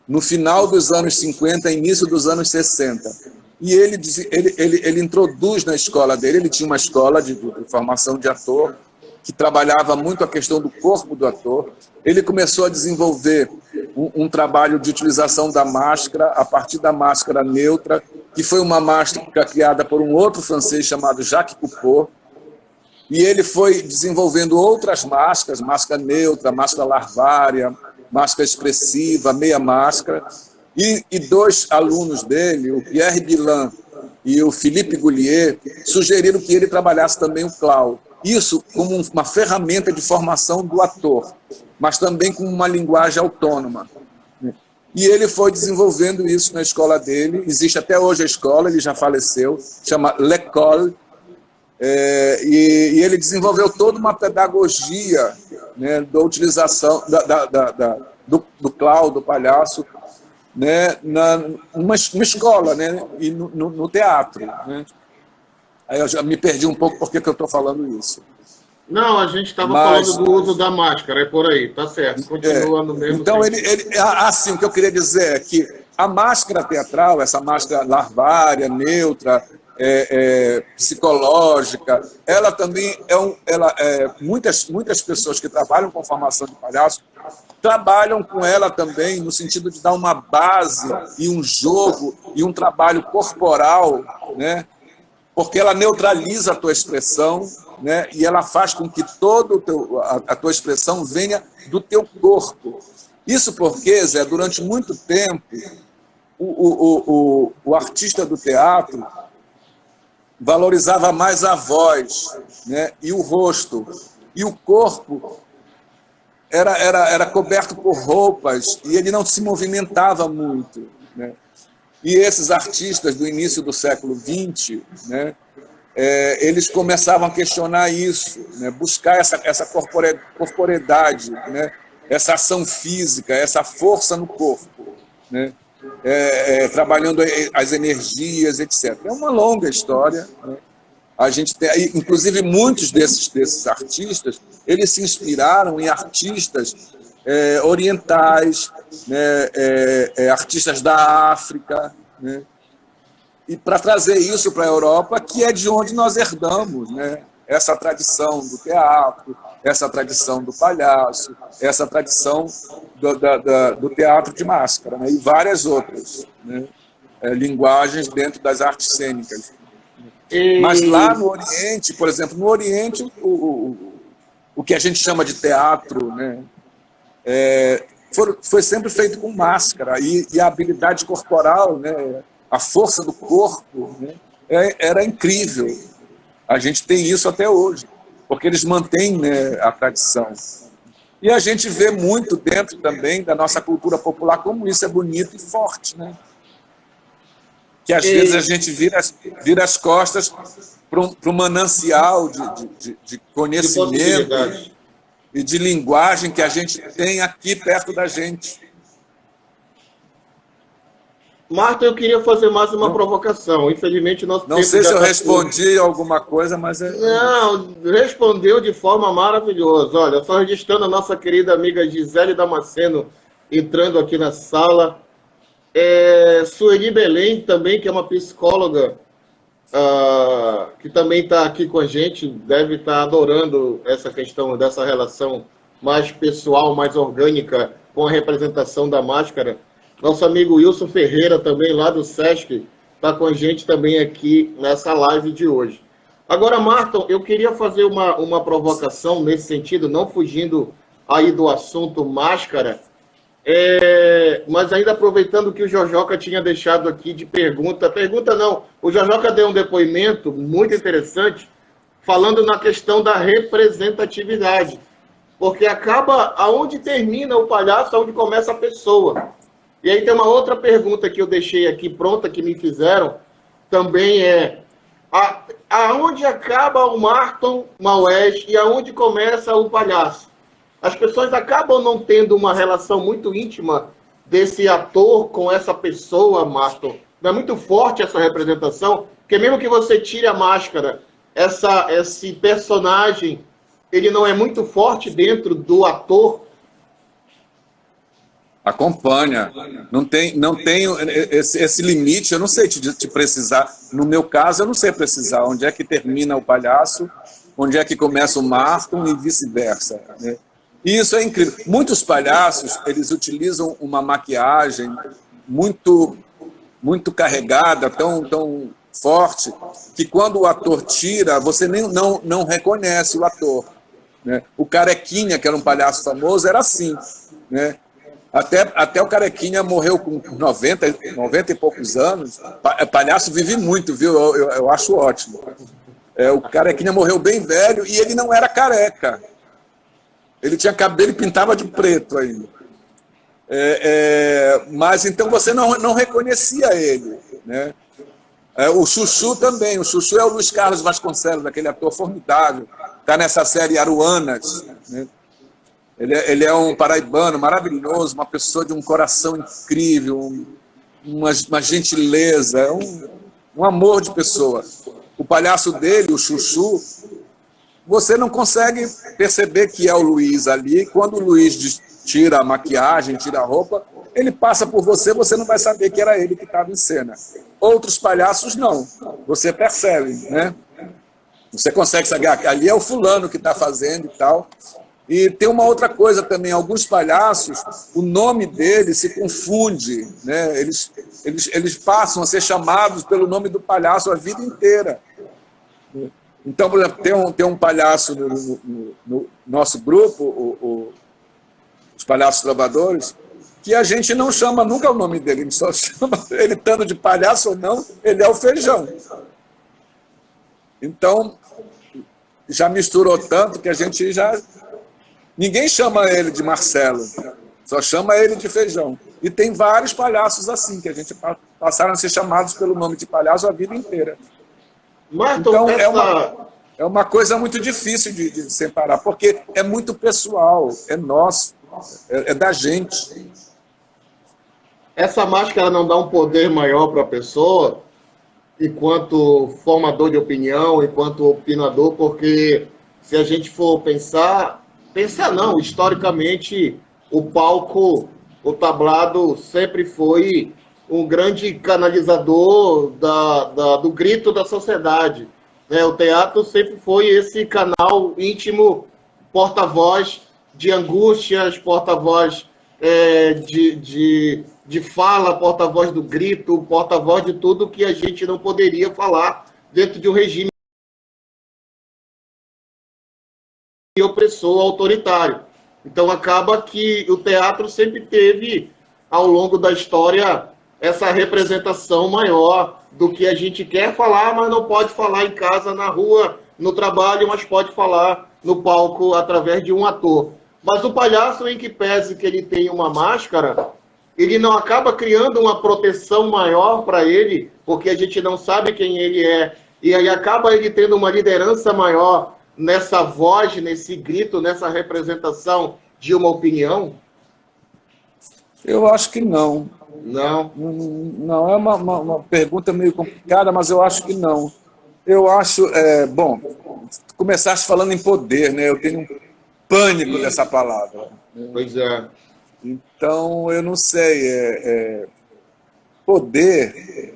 no final dos anos 50, início dos anos 60. E ele introduz na escola dele, ele tinha uma escola de formação de ator, que trabalhava muito a questão do corpo do ator. Ele começou a desenvolver um trabalho de utilização da máscara, a partir da máscara neutra, que foi uma máscara criada por um outro francês chamado Jacques Coupeau, e ele foi desenvolvendo outras máscaras, máscara neutra, máscara larvária, máscara expressiva, meia máscara, e dois alunos dele, o Pierre Bilan e o Philippe Goulier, sugeriram que ele trabalhasse também o clown. Isso como uma ferramenta de formação do ator, mas também com uma linguagem autônoma. E ele foi desenvolvendo isso na escola dele. Existe até hoje a escola, ele já faleceu, chama L'École, e ele desenvolveu toda uma pedagogia, né, da utilização do clown, do palhaço, né, numa escola, né, e no teatro. Né. Aí eu já me perdi um pouco porque que eu estou falando isso. Não, a gente estava falando do uso da máscara, é por aí, tá certo, continua no mesmo Então, tempo. assim, o que eu queria dizer é que a máscara teatral, essa máscara larvária, neutra, psicológica, ela também muitas pessoas que trabalham com formação de palhaço trabalham com ela também no sentido de dar uma base e um jogo e um trabalho corporal, né? Porque ela neutraliza a tua expressão, né? E ela faz com que toda a tua expressão venha do teu corpo. Isso porque, Zé, durante muito tempo, o artista do teatro valorizava mais a voz, né? E o rosto. E o corpo era coberto por roupas e ele não se movimentava muito, né? E esses artistas do início do século XX, né, eles começavam a questionar isso, né, buscar essa corporeidade, né, essa ação física, essa força no corpo, né, trabalhando as energias, etc. É uma longa história, né? A gente tem, inclusive, muitos desses artistas, eles se inspiraram em artistas orientais, né, artistas da África, né, e para trazer isso para a Europa, que é de onde nós herdamos, né, essa tradição do teatro, essa tradição do palhaço, essa tradição do teatro de máscara, né, e várias outras, né, linguagens dentro das artes cênicas. Mas lá no Oriente, por exemplo, no Oriente, o que a gente chama de teatro, né, foi sempre feito com máscara, e a habilidade corporal, né, a força do corpo, né, era incrível. A gente tem isso até hoje, porque eles mantêm, né, a tradição. E a gente vê muito dentro também da nossa cultura popular como isso é bonito e forte, né? Que às vezes a gente vira as costas para um manancial de conhecimento e de linguagem que a gente tem aqui perto da gente. Marta, eu queria fazer mais uma provocação. Infelizmente, nosso tempo não sei se eu tá respondi alguma coisa, mas... Não, respondeu de forma maravilhosa. Olha, só registrando a nossa querida amiga Gisele Damasceno entrando aqui na sala. Sueli Belém também, que é uma psicóloga, que também está aqui com a gente, deve estar adorando essa questão dessa relação mais pessoal, mais orgânica com a representação da máscara. Nosso amigo Wilson Ferreira, também lá do Sesc, está com a gente também aqui nessa live de hoje. Agora, Marton, eu queria fazer uma provocação nesse sentido, não fugindo aí do assunto máscara, mas ainda aproveitando o que o Jojoca tinha deixado aqui de pergunta. Pergunta não, o Jojoca deu um depoimento muito interessante, falando na questão da representatividade. Porque acaba aonde termina o palhaço, aonde começa a pessoa. E aí tem uma outra pergunta que eu deixei aqui pronta, que me fizeram, também aonde acaba o Marton Maués e aonde começa o palhaço? As pessoas acabam não tendo uma relação muito íntima desse ator com essa pessoa, Marton? Não é muito forte essa representação? Porque mesmo que você tire a máscara, esse personagem, ele não é muito forte dentro do ator? Acompanha. Não tem esse limite, eu não sei te precisar. No meu caso, eu não sei precisar onde é que termina o palhaço, onde é que começa o Marton e vice-versa, né? E isso é incrível. Muitos palhaços, eles utilizam uma maquiagem muito, muito carregada, tão forte, que quando o ator tira, você não reconhece o ator, né? O Carequinha, que era um palhaço famoso, era assim, né? Até o Carequinha morreu com 90 e poucos anos. Palhaço vive muito, viu? Eu acho ótimo. O Carequinha morreu bem velho e ele não era careca. Ele tinha cabelo e pintava de preto ainda. Mas então você não reconhecia ele, né? O Chuchu também. O Chuchu é o Luiz Carlos Vasconcelos, aquele ator formidável. Está nessa série Aruanas, né? Ele é um paraibano maravilhoso, uma pessoa de um coração incrível, uma gentileza, um amor de pessoa. O palhaço dele, o Chuchu, você não consegue perceber que é o Luiz ali. Quando o Luiz tira a maquiagem, tira a roupa, ele passa por você, você não vai saber que era ele que estava em cena. Outros palhaços não, você percebe, né? Você consegue saber, ali é o fulano que está fazendo e tal. E tem uma outra coisa também, alguns palhaços, o nome deles se confunde, né? Eles passam a ser chamados pelo nome do palhaço a vida inteira. Então, por exemplo, tem um palhaço no nosso grupo, os palhaços trovadores, que a gente não chama nunca o nome dele, a gente só chama ele, estando de palhaço ou não, ele é o Feijão. Então, já misturou tanto que a gente já... Ninguém chama ele de Marcelo, só chama ele de Feijão. E tem vários palhaços assim, que a gente passaram a ser chamados pelo nome de palhaço a vida inteira. Marton, então, é uma coisa muito difícil de separar, porque é muito pessoal, é nosso, é da gente. Essa máscara não dá um poder maior para a pessoa, enquanto formador de opinião, enquanto opinador, porque se a gente for pensar não, historicamente o palco, o tablado sempre foi um grande canalizador do grito da sociedade, né? O teatro sempre foi esse canal íntimo, porta-voz de angústias, porta-voz de fala, porta-voz do grito, porta-voz de tudo que a gente não poderia falar dentro de um regime opressor, autoritário. Então acaba que o teatro sempre teve, ao longo da história, essa representação maior do que a gente quer falar, mas não pode falar em casa, na rua, no trabalho, mas pode falar no palco através de um ator. Mas o palhaço, em que pese que ele tem uma máscara, ele não acaba criando uma proteção maior para ele, porque a gente não sabe quem ele é, e aí acaba ele tendo uma liderança maior nessa voz, nesse grito, nessa representação de uma opinião? Eu acho que não. Não? Não, é uma pergunta meio complicada, mas eu acho que não. Eu acho... bom, começaste falando em poder, né? Eu tenho um pânico dessa palavra. Pois é. Então, eu não sei. Poder...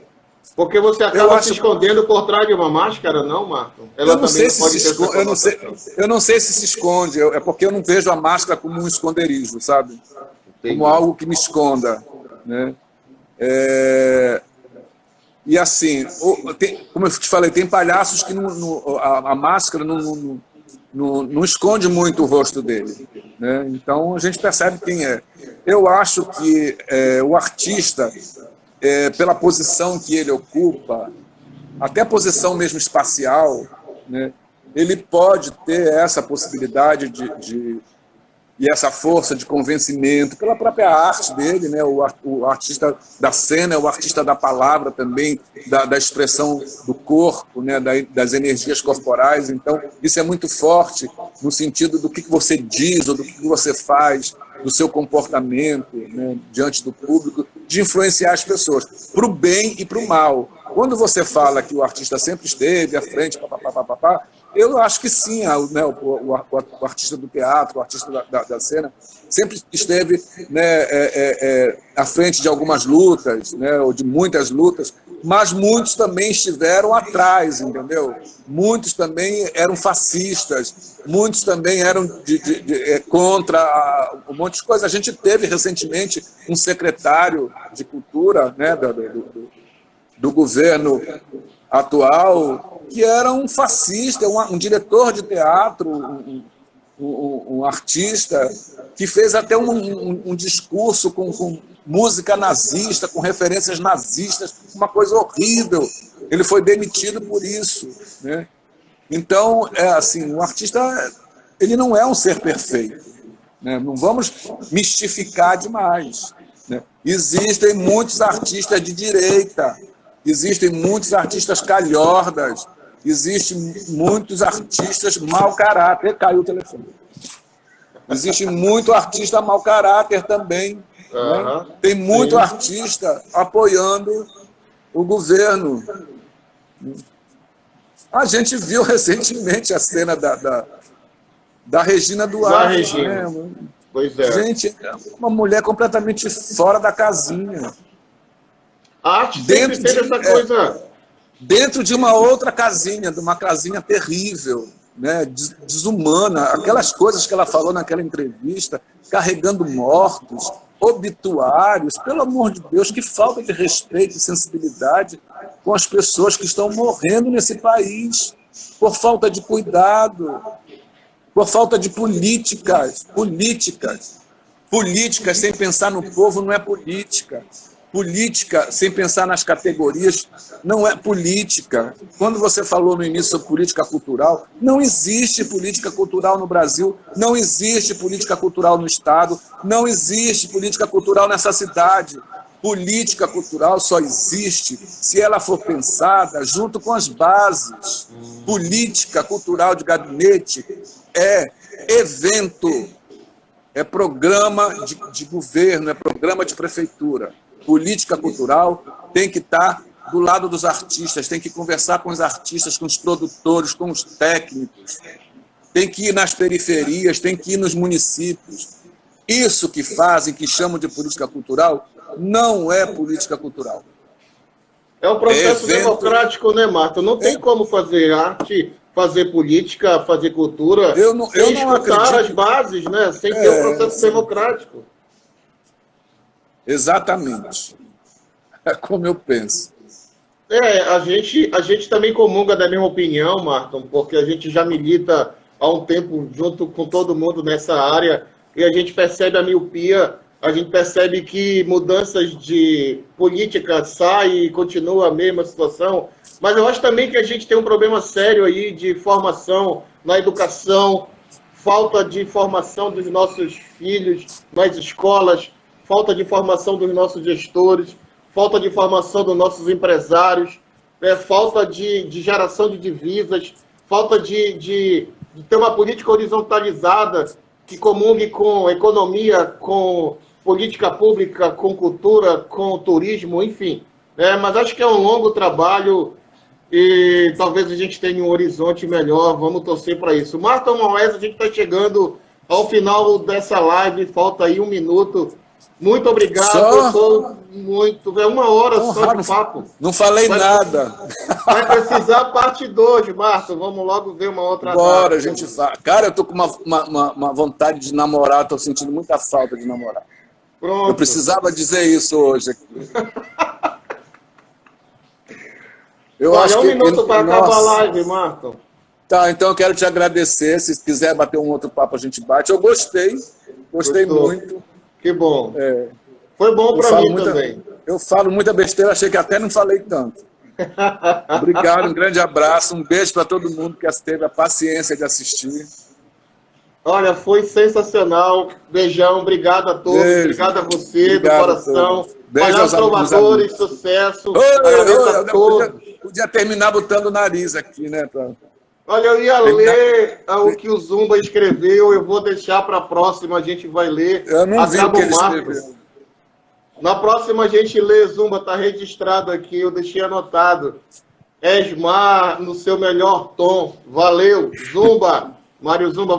Porque você acaba se escondendo por trás de uma máscara, não, Marton? Eu não sei se se esconde, eu não sei se se esconde, é porque eu não vejo a máscara como um esconderijo, sabe? Entendi. Como algo que me esconda, né? E assim, como eu te falei, tem palhaços que a máscara não esconde muito o rosto dele, né? Então a gente percebe quem é. Eu acho que o artista, pela posição que ele ocupa, até a posição mesmo espacial, né, ele pode ter essa possibilidade e essa força de convencimento pela própria arte dele, né? O artista da cena, o artista da palavra também, da expressão do corpo, né? Das energias corporais. Então, isso é muito forte no sentido do que você diz ou do que você faz. do seu comportamento, né, diante do público, de influenciar as pessoas, para o bem e para o mal. Quando você fala que o artista sempre esteve à frente, eu acho que sim, né, o artista do teatro, o artista da cena, sempre esteve, né, à frente de algumas lutas, né, ou de muitas lutas, mas muitos também estiveram atrás, entendeu? Muitos também eram fascistas, muitos também eram contra um monte de coisa. A gente teve recentemente um secretário de cultura, né, do governo atual, que era um fascista, um diretor de teatro, um artista, que fez até um discurso com música nazista, com referências nazistas, uma coisa horrível. Ele foi demitido por isso, né? Então, assim, o artista, ele não é um ser perfeito, né? Não vamos mistificar demais, né? Existem muitos artistas de direita, existem muitos artistas calhordas, existem muitos artistas mau caráter. Caiu o telefone. Existe muito artista mau caráter também. Né? Tem muito artista apoiando o governo. A gente viu recentemente a cena da Regina Duarte. Da Regina. Né? Pois é. Gente, uma mulher completamente fora da casinha. A arte sempre teve essa coisa. Dentro de uma outra casinha, de uma casinha terrível, né, desumana, aquelas coisas que ela falou naquela entrevista, carregando mortos, obituários, pelo amor de Deus, que falta de respeito e sensibilidade com as pessoas que estão morrendo nesse país, por falta de cuidado, por falta de políticas sem pensar no povo não é política. Política sem pensar nas categorias não é política. Quando você falou no início sobre política cultural, não existe política cultural no Brasil, não existe política cultural no Estado, não existe política cultural nessa cidade. Política cultural só existe se ela for pensada junto com as bases. Política cultural de gabinete é evento, é programa de governo, é programa de prefeitura. Política cultural tem que estar do lado dos artistas, tem que conversar com os artistas, com os produtores, com os técnicos, tem que ir nas periferias, tem que ir nos municípios. Isso que fazem, que chamam de política cultural, não é política cultural. É um processo democrático, né, Marta? Não tem como fazer arte, fazer política, fazer cultura, sem escutar as bases, né? Sem ter um processo democrático. Exatamente. É como eu penso. A gente também comunga da mesma opinião, Marton, porque a gente já milita há um tempo junto com todo mundo nessa área e a gente percebe a miopia, a gente percebe que mudanças de política saem e continua a mesma situação, mas eu acho também que a gente tem um problema sério aí de formação na educação, falta de formação dos nossos filhos nas escolas, falta de formação dos nossos gestores, falta de formação dos nossos empresários, falta de geração de divisas, falta de ter uma política horizontalizada que comungue com economia, com política pública, com cultura, com turismo, enfim. Mas acho que é um longo trabalho e talvez a gente tenha um horizonte melhor, vamos torcer para isso. Marton Moés, a gente está chegando ao final dessa live, falta aí 1 minuto. Muito obrigado, muito. É 1 hora só de papo. Não falei nada. Vai precisar parte 2, Marta. Vamos logo ver uma outra Bora, data. A gente fala. Cara, eu tô com uma vontade de namorar, tô sentindo muita falta de namorar. Pronto. Eu precisava dizer isso hoje aqui. Olha, 1 minuto para acabar a live, Marton. Tá, então eu quero te agradecer. Se quiser bater um outro papo, a gente bate. Eu gostei muito. Que bom. Foi bom para mim também. Eu falo muita besteira, achei que até não falei tanto. Obrigado, um grande abraço, um beijo para todo mundo que teve a paciência de assistir. Olha, foi sensacional. Beijão, obrigado a todos, obrigado a você, do coração. Beijo aos trovadores, sucesso. Parabéns a todos. Podia terminar botando o nariz aqui, né? Olha, eu ia ler o que o Zumba escreveu, eu vou deixar para a próxima, a gente vai ler. Eu não vi o Acaba que ele Marcos. escreveu. Na próxima a gente lê, Zumba, está registrado aqui, eu deixei anotado. Esmar no seu melhor tom. Valeu, Zumba. Mário Zumba.